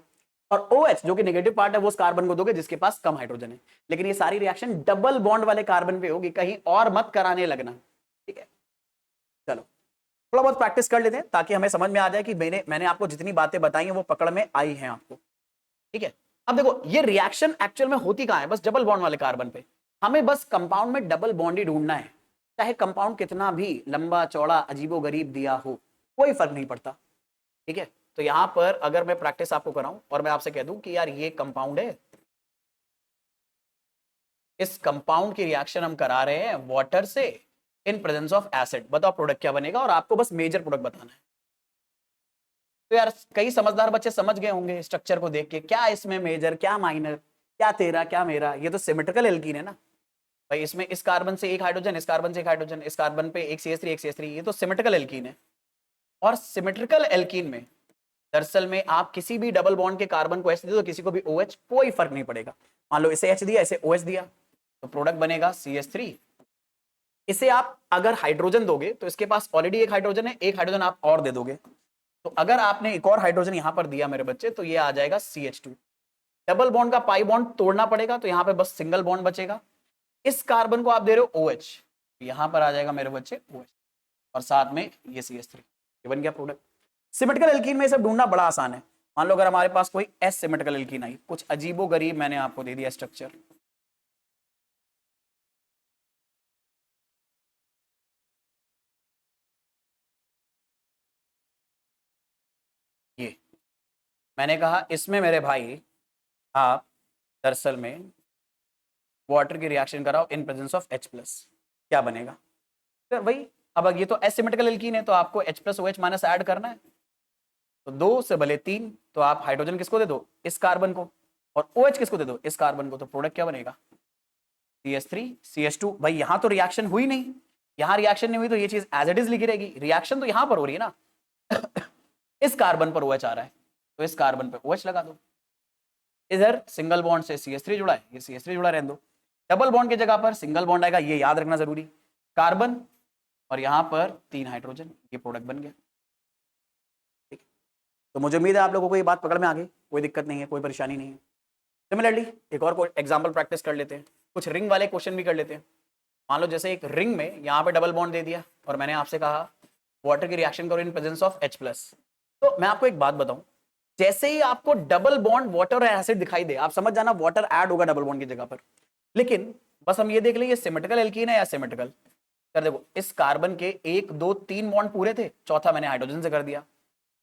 और OH जो कि नेगेटिव पार्ट है वो उस कार्बन को दोगे जिसके पास कम हाइड्रोजन है। लेकिन ये सारी रिएक्शन डबल बॉन्ड वाले कार्बन पे होगी, कहीं और मत कराने लगना, ठीक है। चलो थोड़ा बहुत प्रैक्टिस कर लेते हैं ताकि हमें समझ में आ जाए कि मैंने आपको जितनी बातें बताई हैं वो पकड़ में आई हैं आपको, ठीक है। अब देखो ये रिएक्शन एक्चुअल में होती कहां है? बस डबल बॉन्ड वाले कार्बन पे। हमें बस कंपाउंड में डबल बॉन्ड ही ढूंढना है, चाहे कंपाउंड कितना भी लंबा चौड़ा अजीबोगरीब दिया हो, कोई फर्क नहीं पड़ता, ठीक है। तो यहां पर अगर मैं प्रैक्टिस आपको कराऊं और मैं आपसे कह दूं कि यार ये कंपाउंड है, इस कंपाउंड की रिएक्शन हम करा रहे हैं वाटर से इन प्रेजेंस ऑफ एसिड, बताओ प्रोडक्ट क्या बनेगा, और आपको बस मेजर प्रोडक्ट बताना है। तो यार कई समझदार बच्चे समझ गए होंगे स्ट्रक्चर को देख के, क्या इसमें मेजर क्या माइनर, क्या तेरा क्या मेरा, ये तो सिमेट्रिकल एल्कीन है ना भाई। इसमें इस कार्बन से एक हाइड्रोजन, इस कार्बन से एक हाइड्रोजन, इस कार्बन पे एक CH3 एक CH3, ये तो सिमेट्रिकल एल्कीन है। और सिमेट्रिकल एल्कीन में दरअसल में आप किसी भी डबल बॉन्ड के कार्बन को H दे दो, किसी को भी OH, कोई फर्क नहीं पड़ेगा। मान लो इसे H दिया, इसे OH दिया, तो प्रोडक्ट बनेगा CH3। इसे आप अगर हाइड्रोजन दोगे तो इसके पास ऑलरेडी एक हाइड्रोजन है, एक हाइड्रोजन आप और दे दोगे, तो अगर आपने एक और हाइड्रोजन यहां पर दिया मेरे बच्चे, तो ये आ जाएगा CH2। डबल बॉन्ड का पाई बॉन्ड तोड़ना पड़ेगा, तो यहां पे बस सिंगल बॉन्ड बचेगा। इस कार्बन को आप दे रहे हो OH, यहां पर आ जाएगा मेरे बच्चे OH, और साथ में ये CH3, ये बन गया प्रोडक्ट। सिमेट्रिकल एल्कीन में सब ढूंढना बड़ा आसान है। मान लो अगर हमारे पास कोई एस सिमेट्रिकल एल्कीन आई, कुछ अजीबो गरीब मैंने आपको दे दिया स्ट्रक्चर, ये मैंने कहा इसमें मेरे भाई आप दरअसल में वाटर की रिएक्शन कराओ in presence of H plus, क्या बनेगा? तो भाई अब ये तो एसिमेट्रिकल एल्कीन है तो आपको H plus OH minus add करना है, तो 2 से भले 3, तो आप हाइड्रोजन किसको दे दो? इस कार्बन को, और OH किसको दे दो? इस कार्बन को, तो प्रोडक्ट क्या बनेगा? CH3 CH2। भाई यहां तो रिएक्शन हुई नहीं, यहां रिएक्शन नहीं हुई तो ये चीज एज इट इज लिखी रहेगी, रिएक्शन तो यहां पर हो रही है ना इस कार्बन पर OH आ रहा है तो इस कार्बन पे OH लगा दो, इधर सिंगल बॉन्ड से CH3 जुड़ा है, ये CH3 जुड़ा रहने दो, डबल बॉन्ड की जगह पर सिंगल बॉन्ड आएगा, ये याद रखना जरूरी, कार्बन और यहां पर 3 हाइड्रोजन, ये प्रोडक्ट बन गया। ठीक, तो मुझे उम्मीद है आप लोगों को ये बात पकड़ में आ गई, कोई दिक्कत नहीं है, कोई परेशानी नहीं है। सिमिलरली एक और एग्जाम्पल प्रैक्टिस कर लेते हैं, कुछ रिंग वाले क्वेश्चन भी कर लेते हैं। मान लो जैसे एक रिंग में यहाँ पे डबल बॉन्ड दे दिया और मैंने आपसे कहा वाटर की रिएक्शन करो in presence of H plus, तो मैं आपको एक बात बताऊं, जैसे ही आपको डबल बॉन्ड वाटर और एसिड दिखाई दे, आप समझ जाना वाटर ऐड होगा डबल बॉन्ड की जगह पर। लेकिन बस हम ये देख लेंगे सिमेट्रिकल एल्कीन है या सिमेट्रिकल। कर देखो, इस कार्बन के 1 2 3 बॉन्ड पूरे थे, चौथा मैंने हाइड्रोजन से कर दिया।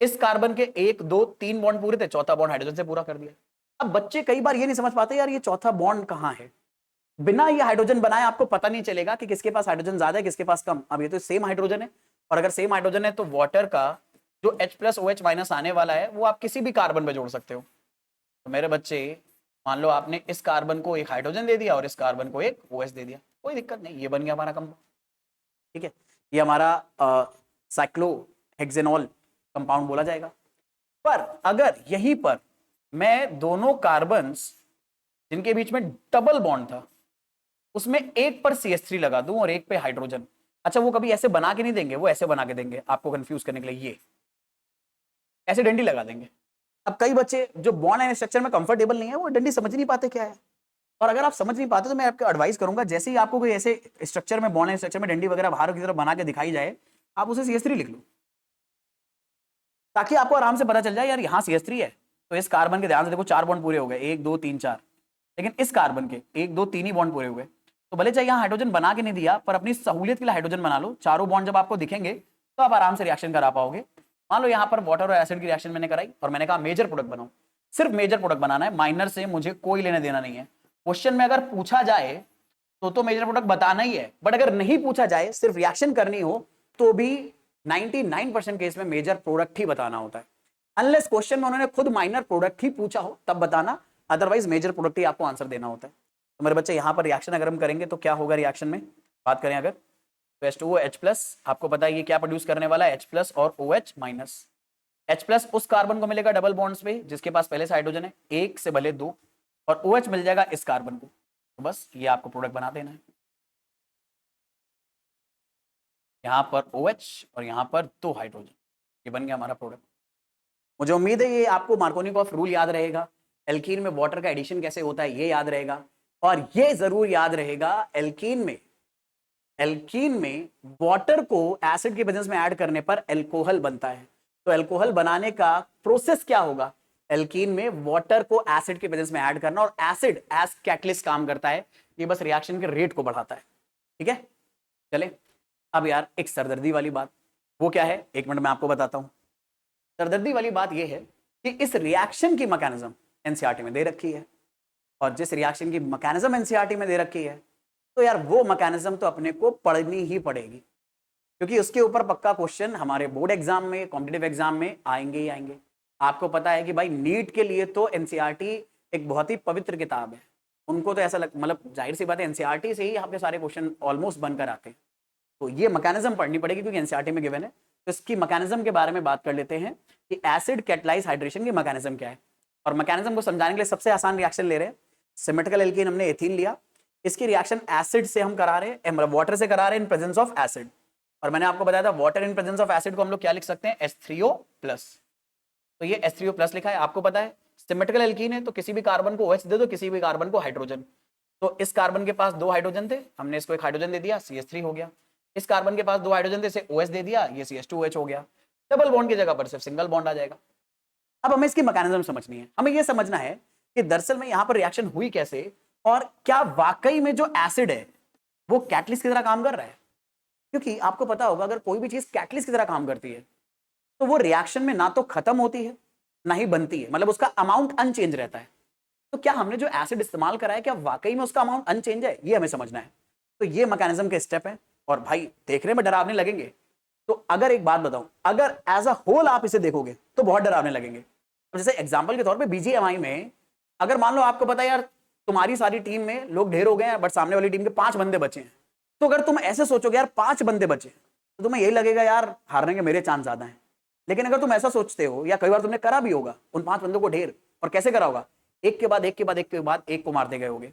इस कार्बन के 1 2 3 बॉन्ड पूरे थे, चौथा बॉन्ड हाइड्रोजन से पूरा कर दिया। अब बच्चे कई बार ये नहीं समझ पाते यार ये चौथा बॉन्ड कहां है, बिना ये हाइड्रोजन बनाए आपको पता नहीं चलेगा कि किसके पास हाइड्रोजन ज्यादा है किसके पास कम। अब ये तो सेम हाइड्रोजन है, और अगर सेम हाइड्रोजन है तो वाटर का जो H प्लस OH माइनस आने वाला है वो आप किसी भी कार्बन पे जोड़ सकते हो। तो मेरे बच्चे मान लो आपने इस कार्बन को एक हाइड्रोजन दे दिया और इस कार्बन को एक OH दे दिया, कोई दिक्कत नहीं, ये बन गया हमारा कंपाउंड। ठीक है, ये हमारा साइक्लोहेक्सेनॉल कंपाउंड बोला जाएगा। पर अगर यहीं पर मैं दोनों कार्बन्स जिनके बीच में डबल बॉन्ड था उसमें एक पर CH3 लगा दूं और एक पे हाइड्रोजन, अच्छा वो कभी ऐसे बना के नहीं देंगे, वो ऐसे बना के देंगे आपको कंफ्यूज करने के लिए, ये ऐसे डंडी लगा देंगे। अब कई बच्चे जो बॉन्ड एंड स्ट्रक्चर में कंफर्टेबल नहीं है वो डंडी समझ नहीं पाते क्या है, और अगर आप समझ नहीं पाते तो मैं आपको एडवाइस करूंगा जैसे ही आपको कोई ऐसे स्ट्रक्चर में बॉन्ड एंड स्ट्रक्चर में डंडी वगैरह बाहर की तरफ बना के दिखाई जाए आप उसे CH3 लिख लो, ताकि आपको आराम से पता चल जाए यार यहाँ CH3 है। तो इस कार्बन के ध्यान से देखो 4 बॉन्ड पूरे हो गए, 1 2 3 4, लेकिन इस कार्बन के 1 2 3 ही बॉन्ड पूरे हुए। तो भले चाहे यहाँ हाइड्रोजन बना के नहीं दिया पर अपनी सहूलियत के लिए हाइड्रोजन बना लो, चारों बॉन्ड जब आपको दिखेंगे तो आप आराम से रिएक्शन करा पाओगे। मान लो यहाँ पर वाटर और एसिड की रिएक्शन मैंने कराई और मैंने कहा मेजर प्रोडक्ट बनाओ, सिर्फ मेजर प्रोडक्ट बनाना है, माइनर से मुझे कोई लेना देना नहीं है। क्वेश्चन में अगर पूछा जाए तो मेजर प्रोडक्ट बताना ही है, बट अगर नहीं पूछा जाए सिर्फ रिएक्शन करनी हो तो भी 99% केस में मेजर प्रोडक्ट ही बताना होता है, अनलेस क्वेश्चन में उन्होंने खुद माइनर प्रोडक्ट ही पूछा हो तब बताना, अदरवाइज मेजर प्रोडक्ट ही आपको आंसर देना होता है। तो मेरे बच्चे यहाँ पर रिएक्शन अगर हम करेंगे तो क्या होगा, रिएक्शन में बात करें अगर तो H2O H प्लस, आपको पता है ये क्या प्रोड्यूस करने वाला है, H प्लस और OH माइनस। H प्लस उस कार्बन को मिलेगा डबल बॉन्ड्स पे जिसके पास पहले से हाइड्रोजन है, 1 से भले 2, और OH मिल जाएगा इस कार्बन को, तो बस ये आपको प्रोडक्ट बना देना है। यहाँ पर OH और यहाँ पर 2 हाइड्रोजन, ये बन गया हमारा प्रोडक्ट। मुझे उम्मीद है ये आपको मार्कोनिकॉफ रूल याद रहेगा, एल्कीन में वाटर का एडिशन कैसे होता है ये याद रहेगा, और ये जरूर याद रहेगा एल्कीन में वाटर को एसिड के प्रेजेंस में ऐड करने पर अल्कोहल बनता है। तो अल्कोहल बनाने का प्रोसेस क्या होगा, एल्कीन में वाटर को एसिड के प्रेजेंस में ऐड करना, और एसिड एज कैटलिस्ट काम करता है, ये बस रिएक्शन के रेट को बढ़ाता है। ठीक है, चले अब यार एक सरदर्दी वाली बात, वो क्या है, एक मिनट मैं आपको बताता हूं। सरदर्दी वाली बात यह है कि इस रिएक्शन की मैकेनिज्म एनसीईआरटी में दे रखी है, और जिस रिएक्शन की मैकेनिज्म एनसीईआरटी में दे रखी है तो यार वो मैकेनिज्म तो अपने को पढ़नी ही पड़ेगी, क्योंकि उसके ऊपर पक्का क्वेश्चन हमारे बोर्ड एग्जाम में, कॉम्पिटिटिव एग्जाम में आएंगे ही आएंगे। आपको पता है कि भाई नीट के लिए तो एनसीईआरटी एक बहुत ही पवित्र किताब है, उनको तो ऐसा मतलब जाहिर सी बात है एनसीईआरटी से ही आपके सारे क्वेश्चन ऑलमोस्ट बनकर आते हैं, तो ये मैकेनिज्म पढ़नी पड़ेगी क्योंकि एनसीईआरटी में गिवन है। तो इसकी मैकेनिज्म के बारे में बात कर लेते हैं कि एसिड कैटलाइज हाइड्रेशन की मैकेनिज्म क्या है, और मैकेनिज्म को समझाने के लिए सबसे आसान रिएक्शन ले रहे हैं, सिमेट्रिकल एल्कीन हमने एथीन लिया, इसकी रिएक्शन एसिड से हम करा रहे हैं, मतलब वाटर से करा रहे हैं इन प्रेजेंस ऑफ एसिड, और मैंने आपको बताया था water in presence of acid को हम लोग क्या लिख सकते हैं, H3O प्लस, तो ये H3O प्लस लिखा है। आपको पता है सिमेट्रिकल एल्कीन है तो किसी भी कार्बन को OH दे दो, किसी भी कार्बन को हाइड्रोजन, तो इस कार्बन के पास 2 हाइड्रोजन थे, हमने इसको एक हाइड्रोजन दे दिया, CH3 हो गया। इस कार्बन के पास 2 हाइड्रोजन थे, इसे OH दे दिया, ये CH2OH हो गया। डबल बॉन्ड की जगह पर सिर्फ सिंगल बॉन्ड आ जाएगा। अब हमें इसकी मैकेनिज्म समझनी है, हमें यह समझना है कि दरअसल में यहां पर रिएक्शन हुई कैसे और क्या वाकई में जो एसिड है वो कैटलिस्ट की तरह काम कर रहा है। क्योंकि आपको पता होगा अगर कोई भी चीज कैटलिस्ट की तरह काम करती है तो वो रिएक्शन में ना तो खत्म होती है ना ही बनती है, मतलब उसका अमाउंट अनचेंज रहता है। तो क्या हमने जो एसिड इस्तेमाल करा है क्या वाकई में उसका अमाउंट अनचेंज है, ये हमें समझना है। तो ये मैकेनिज्म के स्टेप है और भाई देखने में डरावने लगेंगे। तो अगर एक बात बताऊं, अगर एज अ होल आप इसे देखोगे तो बहुत डरावने लगेंगे। जैसे एग्जांपल के तौर पे बीजीएमआई में अगर मान लो आपको पता है यार तुम्हारी सारी टीम में लोग ढेर हो गए हैं बट सामने वाली टीम के 5 बंदे बचे हैं, तो अगर तुम ऐसे सोचोगे यार 5 बंदे बचे तो तुम्हें यही लगेगा यार हारने के मेरे चांस ज्यादा हैं। लेकिन अगर तुम ऐसा सोचते हो या कई बार तुमने करा भी होगा उन 5 बंदों को ढेर, और कैसे करा होगा, एक के बाद एक के बाद एक के बाद एक को मारते गए होगे।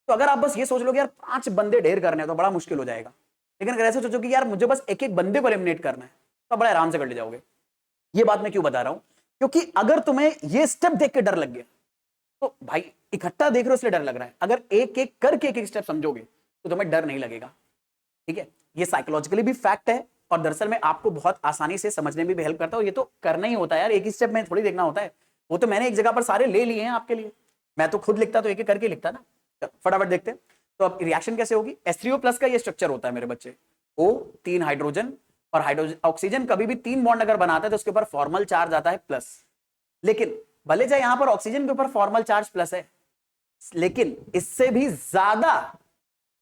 तो अगर आप बस ये सोच लो कि यार 5 बंदे ढेर करने हैं तो बड़ा मुश्किल हो जाएगा। लेकिन अगर ऐसे सोचो कि यार मुझे बस एक एक बंदे को एलिमिनेट करना है तो बड़े आराम से कर ले जाओगे। ये बात मैं क्यों बता रहा हूं, क्योंकि अगर तुम्हें ये स्टेप देख के डर लग गया तो भाई इकट्ठा देख रहे हो इसलिए डर लग रहा है, अगर एक एक करके एक एक स्टेप समझोगे तो तुम्हें डर नहीं लगेगा। ठीक है, ये साइकोलॉजिकली भी फैक्ट है और दरअसल में आपको बहुत आसानी से समझने में भी हेल्प करता है। और ये तो करना ही होता है यार, एक ही स्टेप में थोड़ी देखना होता है। वो तो मैंने एक जगह पर सारे ले लिए हैं आपके लिए, मैं तो खुद लिखता तो एक एक करके लिखता ना। फटाफट देखते हैं। तो अब रिएक्शन कैसे होगी। H3O+ का ये स्ट्रक्चर होता है मेरे बच्चे, O 3 हाइड्रोजन और हाइड्रोजन ऑक्सीजन कभी भी 3 बॉन्ड अगर बनाता है तो उसके ऊपर फॉर्मल चार्ज आता है प्लस। लेकिन भले चाहे यहां पर ऑक्सीजन के ऊपर फॉर्मल चार्ज प्लस है, लेकिन इससे भी ज्यादा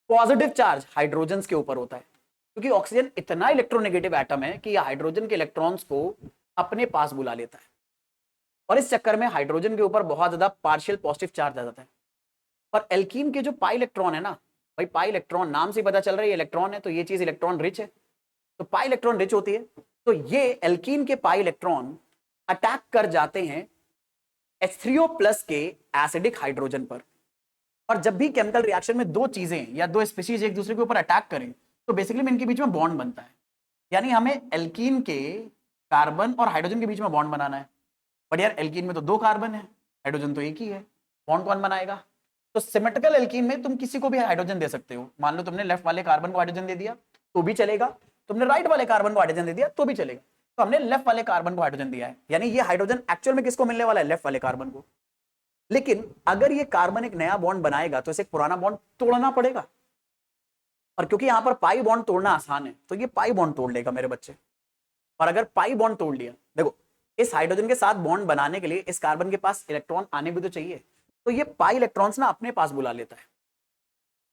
पॉजिटिव चार्ज हाइड्रोजन के ऊपर होता है, क्योंकि ऑक्सीजन इतना इलेक्ट्रोनेगेटिव एटम है कि यह हाइड्रोजन के इलेक्ट्रॉन्स को अपने पास बुला लेता है और इस चक्कर में हाइड्रोजन के ऊपर बहुत ज्यादा पार्शियल पॉजिटिव चार्ज आ जाता है। और एल्कीन के जो पाई इलेक्ट्रॉन है ना, भाई पाई इलेक्ट्रॉन नाम से पता चल रहा है ये इलेक्ट्रॉन है तो ये चीज इलेक्ट्रॉन रिच है, तो पाई इलेक्ट्रॉन रिच होती है। तो ये एल्कीन के पाई इलेक्ट्रॉन अटैक कर जाते हैं H3O+ के एसिडिक हाइड्रोजन पर। और जब भी केमिकल रिएक्शन में दो चीजें या दो स्पीशीज एक दूसरे के ऊपर अटैक करें तो बेसिकली में इनके बीच में बॉन्ड बनता है। यानी हमें एल्कीन के कार्बन और हाइड्रोजन के बीच में बॉन्ड बनाना है। बट यार एल्कीन में तो 2 कार्बन है, हाइड्रोजन तो एक ही है, बॉन्ड कौन बनाएगा। तो सिमेट्रिकल एल्कीन में तुम किसी को भी हाइड्रोजन दे सकते हो। मान लो तुमने लेफ्ट वाले कार्बन को हाइड्रोजन दे दिया तो भी चलेगा, तुमने राइट वाले कार्बन को हाइड्रोजन दे दिया तो भी चलेगा। तो हमने लेफ्ट वाले कार्बन को हाइड्रोजन दिया है, यानी ये हाइड्रोजन एक्चुअल में किसको मिलने वाला है, लेफ्ट वाले कार्बन को। लेकिन अगर ये कार्बन एक नया बॉन्ड बनाएगा तो इसे एक पुराना बॉन्ड तोड़ना पड़ेगा। और क्योंकि यहां पर पाई बॉन्ड तोड़ना आसान है तो ये पाई बॉन्ड तोड़ लेगा मेरे बच्चे। और अगर पाई बॉन्ड तोड़ लिया, देखो इस हाइड्रोजन के साथ बॉन्ड बनाने के लिए इस कार्बन के पास इलेक्ट्रॉन आने भी तो चाहिए, तो ये पाई इलेक्ट्रॉन्स ना अपने पास बुला लेता है।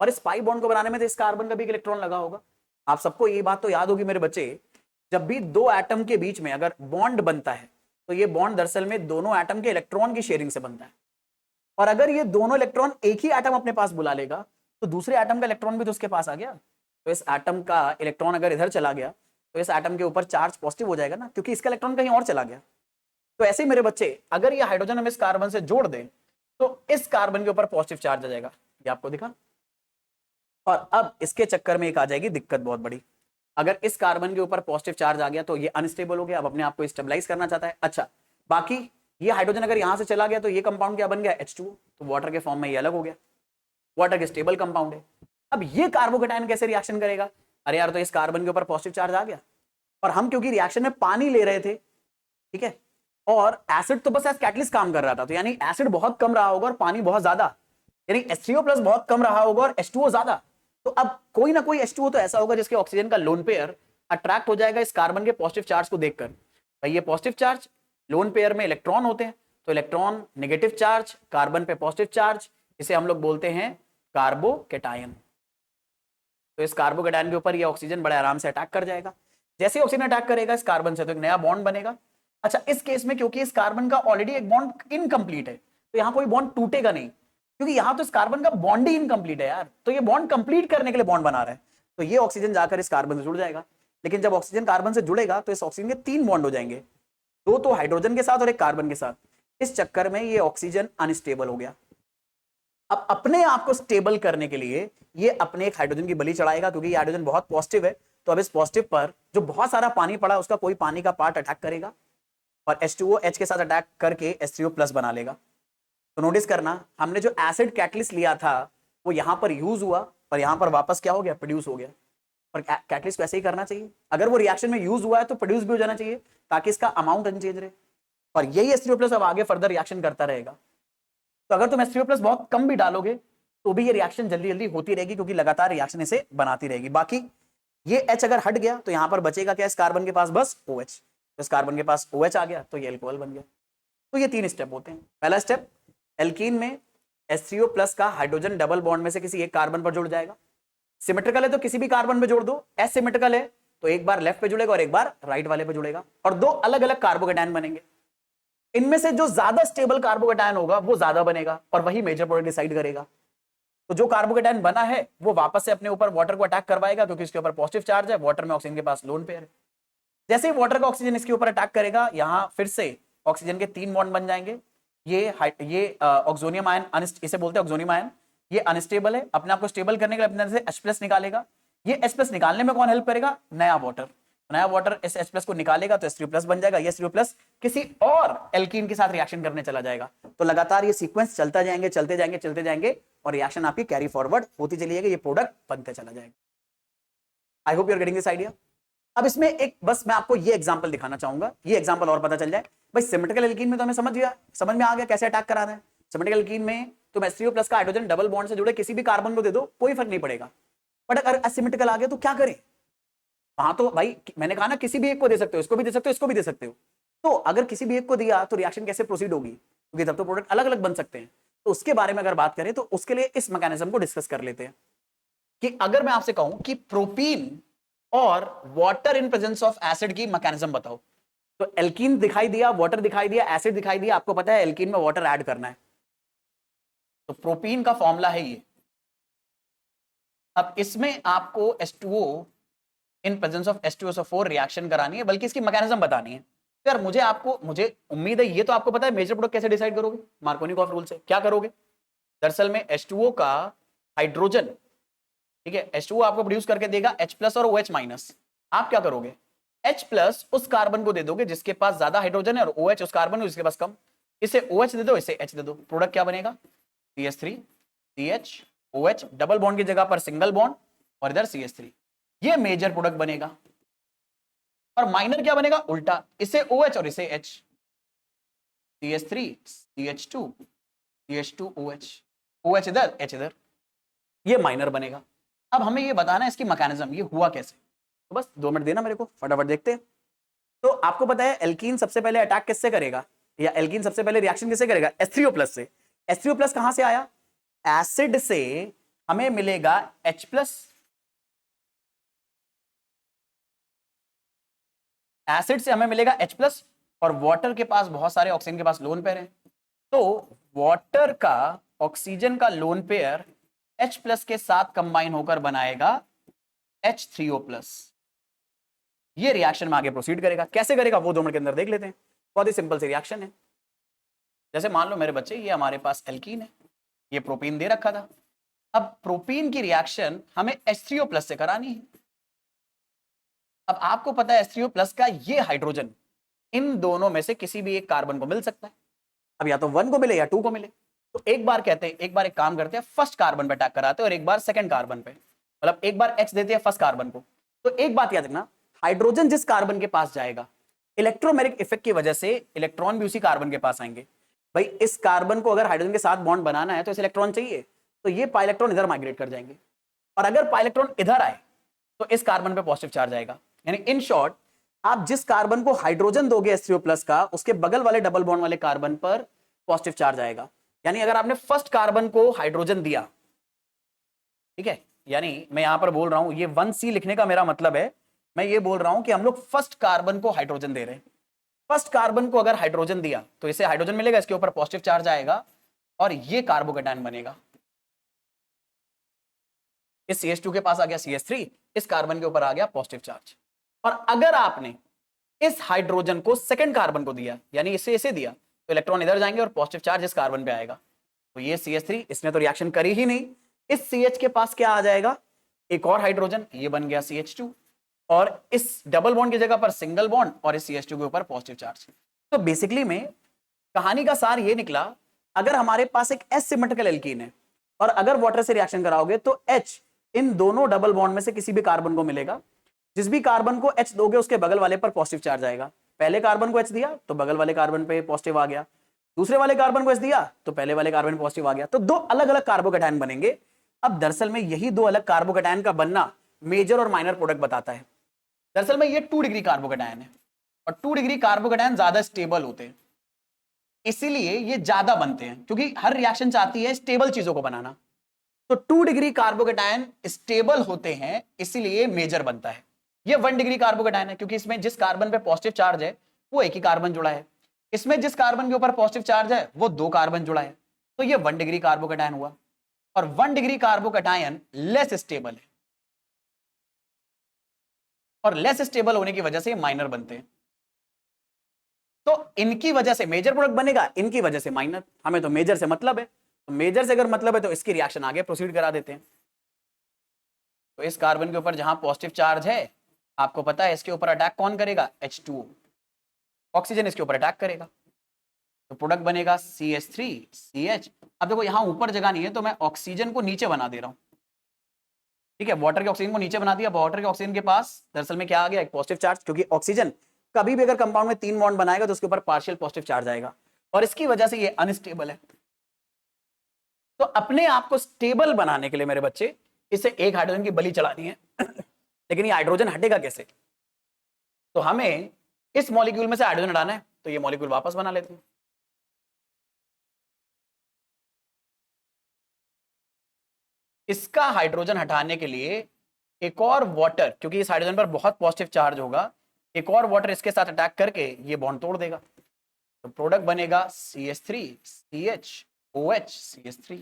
और इस पाई बॉन्ड को बनाने में तो इस कार्बन का भी एक इलेक्ट्रॉन लगा होगा। आप सबको ये बात तो याद होगी मेरे बच्चे, जब भी दो एटम के बीच में अगर बॉन्ड बनता है तो ये बॉन्ड दरअसल में दोनों एटम के इलेक्ट्रॉन की शेयरिंग से बनता है। और अगर ये दोनों इलेक्ट्रॉन एक ही एटम अपने पास बुला लेगा तो दूसरे एटम का इलेक्ट्रॉन भी तो उसके पास आ गया। तो इस एटम का इलेक्ट्रॉन अगर इधर चला गया तो इस एटम के ऊपर चार्ज पॉजिटिव हो जाएगा ना, क्योंकि इसका इलेक्ट्रॉन कहीं और चला गया। तो ऐसे ही मेरे बच्चे अगर ये हाइड्रोजन हम इस कार्बन से जोड़ दें तो इस कार्बन के ऊपर पॉजिटिव चार्ज आ जाएगा, ये आपको दिखा। और अब इसके चक्कर में एक आ जाएगी दिक्कत बहुत बड़ी। अगर इस कार्बन के ऊपर पॉजिटिव चार्ज आ गया तो ये अनस्टेबल हो गया, अब अपने आप को स्टेबलाइज करना चाहता है। अच्छा, बाकी ये हाइड्रोजन अगर यहां से चला गया तो ये कंपाउंड क्या बन गया, H2O, तो वाटर के फॉर्म में ये अलग हो गया, वाटर के स्टेबल कंपाउंड है। अब ये कार्बोकेटायन कैसे रिएक्शन करेगा, अरे यार तो इस कार्बन के ऊपर पॉजिटिव चार्ज आ गया और हम क्योंकि रिएक्शन में पानी ले रहे थे, ठीक है, और एसिड तो बस एज कैटलिस्ट काम कर रहा था, तो यानी एसिड बहुत कम रहा होगा और पानी बहुत ज्यादा, यानी H3O+ बहुत कम रहा होगा और H2O ज्यादा। तो अब कोई ना कोई H2O तो ऐसा होगा जिसके ऑक्सीजन का लोन पेयर अट्रैक्ट हो जाएगा इस कार्बन के पॉजिटिव चार्ज को देखकर। भाई ये पॉजिटिव चार्ज, लोन पेयर में इलेक्ट्रॉन होते हैं, तो इलेक्ट्रॉन नेगेटिव चार्ज, कार्बन पे पॉजिटिव चार्ज, इसे हम लोग बोलते हैं कार्बोकेटायन। तो इस कार्बोकेटायन के ऊपर ये ऑक्सीजन बड़े आराम से अटैक कर जाएगा। जैसे ऑक्सीजन अटैक करेगा इस कार्बन से तो एक नया बॉन्ड बनेगा। अच्छा, इस केस में क्योंकि इस कार्बन का ऑलरेडी एक बॉन्ड इनकम्प्लीट है तो यहां कोई बॉन्ड टूटेगा नहीं, क्योंकि यहां तो इस कार्बन का बॉन्ड ही इनकम्प्लीट है यार, तो ये बॉन्ड कंप्लीट करने के लिए बॉन्ड बना रहा है। तो ये ऑक्सीजन जाकर इस कार्बन से जुड़ जाएगा। लेकिन जब ऑक्सीजन कार्बन से जुड़ेगा तो इस ऑक्सीजन के 3 बॉन्ड हो जाएंगे, 2 तो हाइड्रोजन के साथ और एक कार्बन के साथ। इस चक्कर में ये ऑक्सीजन अनस्टेबल हो गया। अब अपने आप को स्टेबल करने के लिए ये अपने एक हाइड्रोजन की बलि चढ़ाएगा, क्योंकि ये हाइड्रोजन बहुत पॉजिटिव है। तो अब इस पॉजिटिव पर जो बहुत सारा पानी पड़ा उसका कोई पानी का पार्ट अटैक करेगा और H2O H के साथ अटैक करके H3O+ बना लेगा। तो नोटिस करना, हमने जो एसिड कैटलिस्ट लिया था वो यहां पर यूज हुआ और यहां पर वापस क्या हो गया, प्रोड्यूस हो गया। पर कैटलिस्ट को ऐसे ही करना चाहिए, अगर वो रिएक्शन में यूज हुआ है तो प्रोड्यूस भी हो जाना चाहिए ताकि इसका अमाउंट अनचेंज रहे, और यही H3O+ अब आगे फर्दर रिएक्शन करता रहेगा। तो अगर तुम H3O+ बहुत कम भी डालोगे तो भी ये रिएक्शन जल्दी जल्दी होती रहेगी, क्योंकि लगातार रिएक्शन इसे बनाती रहेगी। बाकी ये H अगर हट गया तो यहां पर बचेगा क्या, इस कार्बन के पास बस OH, इस कार्बन के पास OH आ गया तो ये अल्कोहल बन गया। तो ये 3 स्टेप होते हैं। पहला स्टेप, एल्कीन में H3O+ का हाइड्रोजन डबल बॉन्ड में से किसी एक कार्बन पर जुड़ जाएगा। सिमेट्रिकल है तो किसी भी कार्बन पे जोड़ दो, एसिमेट्रिकल है तो एक बार लेफ्ट पे जुड़ेगा और एक बार राइट वाले पे जुड़ेगा, और 2 अलग अलग कार्बोकेटायन बनेंगे। इनमें से जो ज्यादा स्टेबल कार्बोकेटायन होगा वो ज्यादा बनेगा और वही मेजर प्रोडक्ट डिसाइड करेगा। तो जो कार्बोकेटायन बना है वो वापस से अपने ऊपर वाटर को अटैक करवाएगा, क्योंकि इसके ऊपर पॉजिटिव चार्ज है, वाटर में ऑक्सीजन के पास लोन पेयर है। जैसे ही वाटर का ऑक्सीजन इसके ऊपर अटैक करेगा, यहां फिर से ऑक्सीजन के 3 बॉन्ड बन जाएंगे। ये ऑक्सोनियम आयन, इसे बोलते हैं ऑक्सोनियम आयन, ये अनस्टेबल है, अपने आप को स्टेबल करने के लिए अपने से H+ निकालेगा। ये H+ निकालने में कौन हेल्प करेगा, नया वाटर, नया वाटर इस H+ को निकालेगा तो H3O+ बन जाएगा। ये H3O+ किसी और एल्कीन के साथ रिएक्शन करने चला जाएगा। तो लगातार ये सीक्वेंस चलता जाएंगे चलते जाएंगे चलते जाएंगे और रिएक्शन आपकी कैरी फॉरवर्ड होती चली जाएगी, ये प्रोडक्ट बनते चला जाएगा। I hope you are getting this idea. अब इसमें एक बस मैं आपको ये एग्जांपल दिखाना चाहूंगा, ये एग्जांपल और पता चल जाए। भाई सिमेट्रिकल एल्कीन में तो हमें समझ में आ गया कैसे अटैक कराना है। सिमेट्रिकल एल्कीन में तुम H3O+ का हाइड्रोजन डबल बॉन्ड से जुड़े किसी भी कार्बन को दे दो, कोई फर्क नहीं पड़ेगा। बट अगर एसिमेट्रिकल आ गया तो क्या करें, वहां तो भाई मैंने कहा ना किसी भी एक को दे सकते हो, इसको भी दे सकते हो, इसको भी दे सकते हो। तो अगर किसी भी एक को दिया तो रिएक्शन कैसे प्रोसीड होगी, क्योंकि तब तो प्रोडक्ट अलग अलग बन सकते हैं। तो उसके बारे में अगर बात करें तो उसके लिए इस मैकेनिज्म को डिस्कस कर लेते हैं कि अगर मैं आपसे कहूं कि प्रोपीन और water in presence of acid की मैकेनिज्म बताओ, तो एल्कीन दिखाई दिया, वाटर दिखाई दिया, एसिड दिखाई दिया, आपको पता है एल्कीन में वाटर ऐड करना है, तो प्रोपीन का फॉर्मूला है ये। अब इसमें आपको H2O in presence of H2SO4 reaction करानी है, बल्कि इसकी मैकेनिज्म बतानी है। यार मुझे उम्मीद है ये तो आपको पता है मेजर प्रोडक्ट कैसे डिसाइड करोगे, मार्कोनिकॉफ रूल से। क्या करोगे, दरअसल में H2O का हाइड्रोजन, ठीक है, H2O आपको प्रोड्यूस करके देगा H+ और OH-। आप क्या करोगे, H+ उस कार्बन को दे दोगे जिसके पास ज्यादा हाइड्रोजन है और OH उस कार्बन को जिसके पास कम। इसे OH दे दो, इसे H दे दो, प्रोडक्ट क्या बनेगा, CH3 CH OH, double bond की जगह पर सिंगल बॉन्ड और इधर CH3, ये मेजर प्रोडक्ट बनेगा। और माइनर क्या बनेगा, उल्टा, इसे OH और इसे H, CH3 CH2 CH2 OH, OH इधर H इधर, ये माइनर बनेगा। अब हमें ये बताना है इसकी मैकेनिज्म, ये हुआ कैसे। तो बस 2 मिनट देना मेरे को, फटाफट देखते हैं। तो आपको पता है एल्कीन सबसे पहले अटैक किससे करेगा, या एल्कीन सबसे पहले रिएक्शन किससे करेगा, H3O+ से। H3O+ कहां से आया, एसिड से हमें मिलेगा H+, एसिड से हमें मिलेगा H+, और वाटर के पास बहुत सारे ऑक्सीजन के पास लोन पेयर हैं, तो वाटर का ऑक्सीजन का लोन पेयर H+ के साथ कंबाइन होकर बनाएगा H3O+। ये रिएक्शन में आगे प्रोसीड करेगा, कैसे करेगा वो 2 मिनट के अंदर देख लेते हैं। बहुत ही सिंपल सी रिएक्शन है। जैसे मान लो मेरे बच्चे, ये हमारे पास एल्कीन है, ये प्रोपीन दे रखा था। अब प्रोपीन की रिएक्शन हमें H3O+ से करानी है। अब आपको पता है H3O+ का ये हाइड्रोजन इन दोनों में से किसी भी एक कार्बन को मिल सकता है। अब या तो 1 को मिले या 2 को मिले। तो एक बार एक काम करते हैं, फर्स्ट कार्बन पे अटैक कराते हैं और एक बार सेकंड कार्बन पे, मतलब एक बार H देते हैं फर्स्ट कार्बन को। तो एक बात याद रखना, हाइड्रोजन जिस कार्बन के पास जाएगा, इलेक्ट्रोमैग्नेटिक इफेक्ट की वजह से इलेक्ट्रॉन भी उसी कार्बन के पास आएंगे। भाई इस कार्बन को अगर हाइड्रोजन के साथ बॉन्ड बनाना है तो इस इलेक्ट्रॉन चाहिए, तो ये पाई इलेक्ट्रॉन इधर माइग्रेट कर जाएंगे, और अगर पाई इलेक्ट्रॉन इधर आए तो इस कार्बन पे पॉजिटिव चार्ज आएगा। यानी इन शॉर्ट, आप जिस कार्बन को हाइड्रोजन दोगे H3O+ का, उसके बगल वाले डबल बॉन्ड वाले कार्बन पर पॉजिटिव चार्ज आएगा। यानी अगर आपने फर्स्ट कार्बन को हाइड्रोजन दिया, ठीक है, यानी मैं यहां पर बोल रहा हूं, ये 1C लिखने का मेरा मतलब है, मैं ये बोल रहा हूं कि हम लोग फर्स्ट कार्बन को हाइड्रोजन दे रहे हैं। फर्स्ट कार्बन को अगर हाइड्रोजन दिया तो इसे हाइड्रोजन मिलेगा, इसके ऊपर पॉजिटिव चार्ज आएगा और ये कार्बोकेटायन बनेगा। इस CH2 के पास आ गया CH3, इस कार्बन के ऊपर आ गया पॉजिटिव चार्ज। और अगर आपने इस हाइड्रोजन को सेकंड कार्बन को दिया, यानी इसे दिया, तो इलेक्ट्रॉन इधर जाएंगे और पॉजिटिव चार्ज इस कार्बन पे आएगा। तो ये CH3, इसने तो रिएक्शन करी ही नहीं, इस CH के पास क्या आ जाएगा, एक और हाइड्रोजन, ये बन गया CH2, और इस डबल बॉन्ड की जगह पर सिंगल बॉन्ड और इस CH2 के ऊपर पॉजिटिव चार्ज। तो बेसिकली में कहानी का सार ये निकला, अगर हमारे पास एक एसिमेट्रिकल एल्कीन है और अगर वाटर से रिएक्शन कराओगे तो H इन दोनों डबल बॉन्ड में से किसी भी कार्बन को मिलेगा। जिस भी कार्बन को H दोगे उसके बगल वाले पर पॉजिटिव चार्ज आएगा। पहले कार्बन को H दिया तो बगल वाले कार्बन पे पॉजिटिव आ गया, दूसरे वाले कार्बन को H दिया तो पहले वाले कार्बन पॉजिटिव आ गया, तो दो अलग अलग कार्बोकैटायन बनेंगे। अब दरअसल में यही दो अलग कार्बोकैटायन का बनना मेजर और माइनर प्रोडक्ट बताता है। दरअसल में ये 2 डिग्री कार्बोकैटायन है और 2 डिग्री कार्बोकैटायन ज्यादा स्टेबल होते हैं, इसीलिए ये ज्यादा बनते हैं, क्योंकि हर रिएक्शन चाहती है स्टेबल चीजों को बनाना। तो 2 डिग्री कार्बोकैटायन स्टेबल होते हैं, इसीलिए मेजर बनता है। ये 1 डिग्री कार्बोकैटायन है, क्योंकि इसमें जिस कार्बन पे पॉजिटिव चार्ज है वो एक ही कार्बन जुड़ा है, इसमें जिस कार्बन के ऊपर पॉजिटिव चार्ज है वो 2 कार्बन जुड़ा है, तो ये 1 डिग्री कार्बोकैटायन हुआ। और 1 डिग्री कार्बोकैटायन लेस स्टेबल है, और लेस स्टेबल होने की वजह से ये माइनर बनते हैं। तो इनकी वजह से मेजर प्रोडक्ट बनेगा, इनकी वजह से माइनर। हमें तो मेजर से मतलब है, तो मेजर से अगर मतलब है तो इसकी रिएक्शन आगे प्रोसीड करा देते हैं। तो इस कार्बन के ऊपर जहां पॉजिटिव चार्ज है, आपको पता है इसके ऊपर अटैक कौन करेगा? H2O, ऑक्सीजन इसके ऊपर अटैक करेगा, तो प्रोडक्ट बनेगा CH3CH। अब देखो यहां ऊपर जगह नहीं है, तो मैं ऑक्सीजन को नीचे बना दे रहा हूं, ठीक है। वाटर के ऑक्सीजन को नीचे बना दिया, वाटर के ऑक्सीजन के पास दरअसल में क्या आ गया? एक पॉजिटिव चार्ज, क्योंकि ऑक्सीजन कभी भी अगर कंपाउंड में 3 बॉन्ड बनाएगा तो उसके ऊपर पार्शियल पॉजिटिव चार्ज आएगा, और इसकी वजह से ये अनस्टेबल है। तो अपने आप को स्टेबल बनाने के लिए मेरे बच्चे, इसे एक हाइड्रोजन की बलि चढ़ानी है लेकिन ये हाइड्रोजन हटेगा कैसे? तो हमें इस मॉलिक्यूल में से हाइड्रोजन हटाना है, तो ये मॉलिक्यूल वापस बना लेते हैं। इसका हाइड्रोजन हटाने के लिए एक और वाटर, क्योंकि इस हाइड्रोजन पर बहुत पॉजिटिव चार्ज होगा, एक और वाटर इसके साथ अटैक करके ये बॉन्ड तोड़ देगा, तो प्रोडक्ट बनेगा CH3CHOH CH3,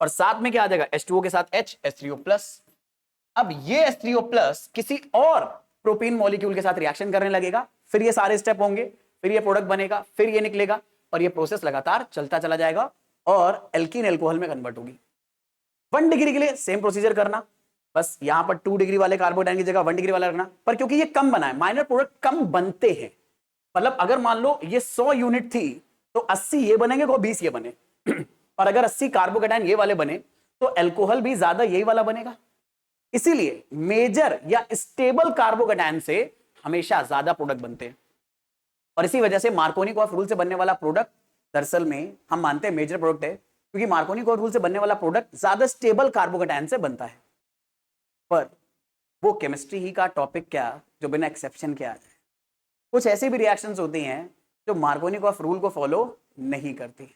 और साथ में क्या आ जाएगा? H2O के साथ H, H3O+। अब ये H3O+ किसी और प्रोपीन मॉलिक्यूल के साथ रिएक्शन करने लगेगा, फिर ये सारे स्टेप होंगे, फिर ये प्रोडक्ट बनेगा, फिर ये निकलेगा, और ये प्रोसेस लगातार चलता चला जाएगा और एल्कीन एल्कोहल में कन्वर्ट होगी। 1 डिग्री के लिए सेम प्रोसीजर करना, बस यहां पर 2 डिग्री वाले कार्बोकैटायन की जगह 1 डिग्री वाला रखना, पर क्योंकि ये कम बना है, माइनर प्रोडक्ट कम बनते हैं। मतलब अगर मान लो ये 100 यूनिट थी तो 80 ये बनेंगे और 20 ये बने और अगर 80 कार्बोकैटायन ये वाले बने तो एल्कोहल भी ज्यादा यही वाला बनेगा। इसीलिए मेजर या स्टेबल कार्बोकैटायन से हमेशा ज्यादा प्रोडक्ट बनते हैं, और इसी वजह से मार्कोनिकोव रूल से बनने वाला प्रोडक्ट दरअसल में हम मानते हैं मेजर प्रोडक्ट है, क्योंकि मार्कोनिकोव रूल से बनने वाला प्रोडक्ट ज्यादा स्टेबल कार्बोकैटायन से बनता है। पर वो केमिस्ट्री ही का टॉपिक क्या जो बिना एक्सेप्शन के आ जाए। कुछ ऐसी भी रिएक्शंस होती हैं जो मार्कोनिकोव रूल को फॉलो नहीं करती,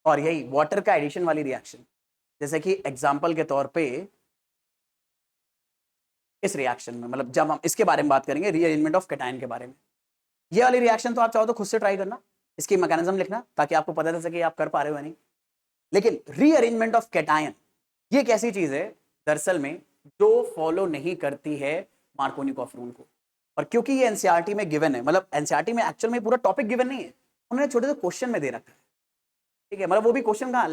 और यही वाटर का एडिशन वाली रिएक्शन, जैसे कि एग्जांपल के तौर पे इस रिएक्शन में, मतलब जब हम इसके बारे में बात करेंगे रीअरेंजमेंट ऑफ कैटायन के बारे में, ये वाली रिएक्शन तो आप चाहो तो खुद से ट्राई करना, इसकी मैकेनिज्म लिखना ताकि आपको पता चल सके आप कर पा रहे हो या नहीं। लेकिन रीअरेंजमेंट ऑफ कैटायन ये एक ऐसी चीज है दरअसल में जो फॉलो नहीं करती है मार्कोनिकोव रूल को, और क्योंकि ये एनसीईआरटी में गिवन है, मतलब एनसीईआरटी में एक्चुअल में पूरा टॉपिक गिवन नहीं है, उन्होंने छोटे से क्वेश्चन में दे रखा है, ठीक है। मतलब वो भी क्वेश्चन का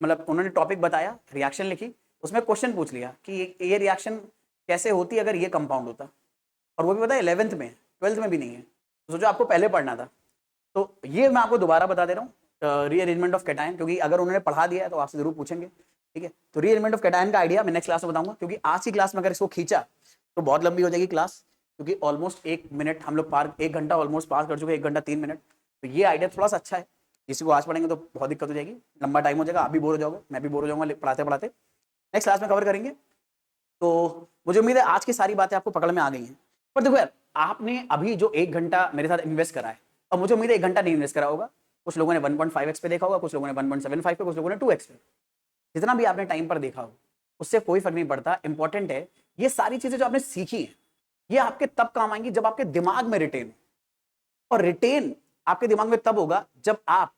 मतलब उन्होंने टॉपिक बताया, रिएक्शन लिखी, उसमें क्वेश्चन पूछ लिया कि ये रिएक्शन कैसे होती अगर ये कंपाउंड होता, और वो भी पता है 11th में, 12th में भी नहीं है, तो सोचो आपको पहले पढ़ना था। तो ये मैं आपको दोबारा बता दे रहा हूँ रीअरेंजमेंट ऑफ कैटायन, क्योंकि अगर उन्होंने पढ़ा दिया है तो आपसे जरूर पूछेंगे, ठीक है। तो रीअरेंजमेंट ऑफ कैटायन का आइडिया मैं नेक्स्ट क्लास में बताऊंगा, क्योंकि आज की क्लास में अगर इसको खींचा तो बहुत लंबी हो जाएगी क्लास, क्योंकि ऑलमोस्ट 1 मिनट हम लोग 1 घंटा ऑलमोस्ट पास कर चुके, 1 घंटा 3 मिनट। तो ये आइडिया थोड़ा सा अच्छा है, किसी को आज पढ़ेंगे तो बहुत दिक्कत हो जाएगी, लंबा टाइम हो जाएगा, आप भी बोर हो जाओगे, मैं भी बोर हो जाऊंगा पढ़ाते पढ़ाते। नेक्स्ट क्लास में कवर करेंगे। तो मुझे उम्मीद है आज की सारी बातें आपको पकड़ में आ गई हैं। पर देखो यार, आपने अभी जो 1 घंटा मेरे साथ इन्वेस्ट करा है, और मुझे उम्मीद है 1 घंटा नहीं इन्वेस्ट करा होगा, कुछ लोगों ने 1.5x पे देखा होगा, कुछ लोगों ने 1.75 पे, कुछ लोगों ने 2x पे। जितना भी आपने टाइम पर देखा हो उससे कोई फर्क नहीं पड़ता, इंपॉर्टेंट है ये सारी चीजें जो आपने सीखी हैं ये आपके तब काम आएंगी जब आपके दिमाग में रिटेन हो, और रिटेन आपके दिमाग में तब होगा जब आप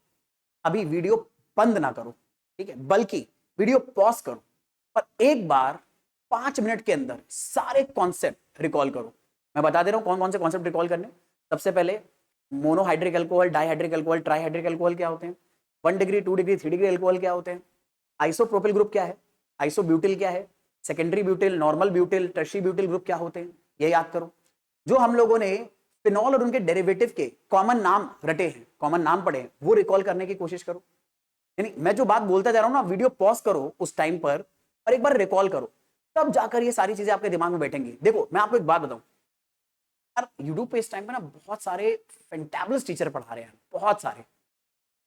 अभी वीडियो बंद ना करो, ठीक है, बल्कि वीडियो पॉज करो और एक बार 5 मिनट के अंदर सारे कॉन्सेप्ट रिकॉल करो। मैं बता दे रहा हूं कौन कौन से कॉन्सेप्ट रिकॉल करने। सबसे पहले monohydric alcohol, dihydric alcohol, trihydric alcohol क्या होते हैं, 1 डिग्री 2 डिग्री 3 डिग्री अल्कोहल क्या होते हैं, आइसोप्रोपिल ग्रुप क्या है, आइसोब्यूटिल क्या है, secondary butyl, normal butyl, tertiary butyl group क्या होते हैं, ये याद करो। जो हम लोगों ने फिनॉल और उनके डेरिवेटिव के कॉमन नाम रटे हैं, कॉमन नाम पढ़े हैं, वो रिकॉल करने की कोशिश करो। यानी मैं जो बात बोलता जा रहा हूं ना, वीडियो पॉज करो उस टाइम पर और एक बार रिकॉल करो, तब जाकर ये सारी चीजें आपके दिमाग में बैठेंगी। देखो मैं आपको एक बात बताऊं यार, यूट्यूब पे इस टाइम पे ना बहुत सारे फैंटाबुलस टीचर पढ़ा रहे हैं, बहुत सारे,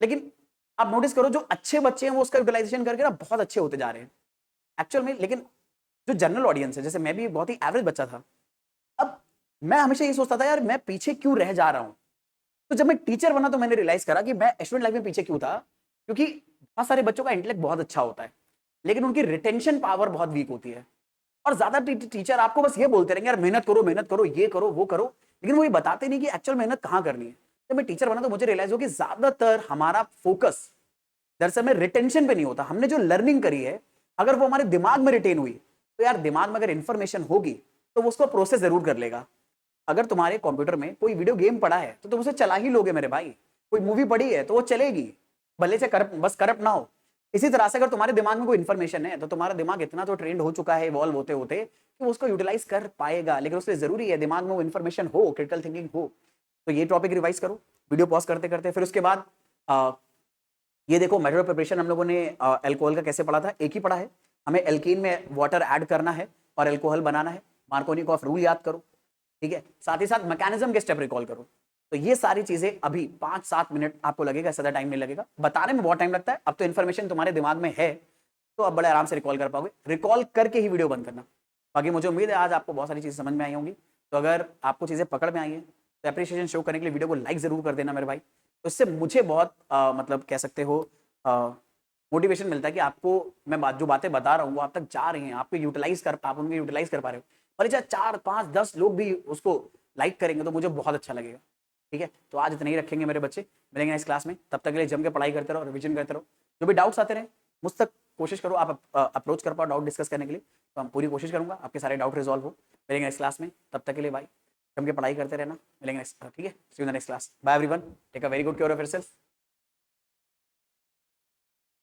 लेकिन आप नोटिस करो जो अच्छे बच्चे हैं वो उसका यूटिलाइजेशन करके ना बहुत अच्छे होते जा रहे हैं एक्चुअल में। लेकिन जो जनरल ऑडियंस है, जैसे मैं भी बहुत ही एवरेज बच्चा था, अब मैं हमेशा ये सोचता था यार मैं पीछे क्यों रह जा रहा हूं। तो जब मैं टीचर बना तो मैंने रियलाइज करा कि मैं स्टूडेंट लाइफ में पीछे क्यों था, क्योंकि बहुत सारे बच्चों का इंटेलेक्ट बहुत अच्छा होता है लेकिन उनकी रिटेंशन पावर बहुत वीक होती है। और ज्यादा टीचर आपको बस ये बोलते रहेंगे यार मेहनत करो ये करो वो करो, लेकिन वो ये बताते नहीं कि एक्चुअल मेहनत कहाँ करनी है। जब मैं टीचर बना तो मुझे रियलाइज हो कि ज्यादातर हमारा फोकस दरअसल में रिटेंशन पे नहीं होता। हमने जो लर्निंग करी है अगर वो हमारे दिमाग में रिटेन हुई तो यार दिमाग में अगर इंफॉर्मेशन होगी तो वो उसको प्रोसेस जरूर कर लेगा। अगर तुम्हारे कंप्यूटर में कोई वीडियो गेम पड़ा है तो तुम उसे चला ही लोगे मेरे भाई, कोई मूवी पड़ी है तो वो चलेगी, भले से करप्ट बस करप्ट ना हो। इसी तरह से अगर तुम्हारे दिमाग में कोई इन्फॉर्मेशन है तो तुम्हारा दिमाग इतना तो ट्रेंड हो चुका है इवॉल्व होते होते कि वो उसको यूटिलाइज कर पाएगा, लेकिन उसके जरूरी है दिमाग में वो इन्फॉर्मेशन हो, क्रिटिकल थिंकिंग हो। तो ये टॉपिक रिवाइज करो वीडियो पॉज करते करते। फिर उसके बाद ये देखो मेथड ऑफ प्रिपरेशन हम लोगों ने अल्कोहल का कैसे पढ़ा था, एक ही पढ़ा है। हमें एल्कीन में वाटर ऐड करना है और अल्कोहल बनाना है। मार्कोनिकॉफ रूल याद करो, ठीक है, साथ ही साथ मैकेनिज्म के स्टेप रिकॉल करो। तो ये सारी चीजें अभी 5-7 मिनट आपको लगेगा, ज्यादा टाइम नहीं लगेगा, बताने में बहुत टाइम लगता है। अब तो इन्फॉर्मेशन तुम्हारे दिमाग में है तो अब बड़े आराम से रिकॉल कर पाओगे, रिकॉल करके ही वीडियो बंद करना। बाकी मुझे उम्मीद है आज आपको बहुत सारी चीजें समझ में आई होंगी। तो अगर आपको चीजें पकड़ में आई हैं तो अप्रिशिएशन शो करने के लिए वीडियो को लाइक जरूर कर देना मेरे भाई। तो इससे मुझे बहुत मतलब कह सकते हो मोटिवेशन मिलता है कि आपको मैं जो बातें बता रहा हूँ वो आप तक जा रही हैं, आपको यूटिलाइज कर आप उनको यूटिलाइज कर पा रहे हो। और चाहे 4-5-10 लोग भी उसको लाइक करेंगे तो मुझे बहुत अच्छा लगेगा। ठीक है, तो आज इतना ही रखेंगे मेरे बच्चे, मिलेंगे इस क्लास में, तब तक के लिए जम के पढ़ाई करते रहो, रिविजन करते रहो। जो भी डाउट्स आते रहे मुझ तक कोशिश करो आप अप्रोच कर पाओ डाउट डिस्कस करने के लिए, तो हम पूरी कोशिश करूंगा आपके सारे डाउट रिजॉल्व हो। मिलेंगे इस क्लास में, तब तक के लिए भाई जम के पढ़ाई करते रहना, मिलेंगे नेक्स्ट, ठीक है, see you in the next class, bye everyone, take a very good care of yourself.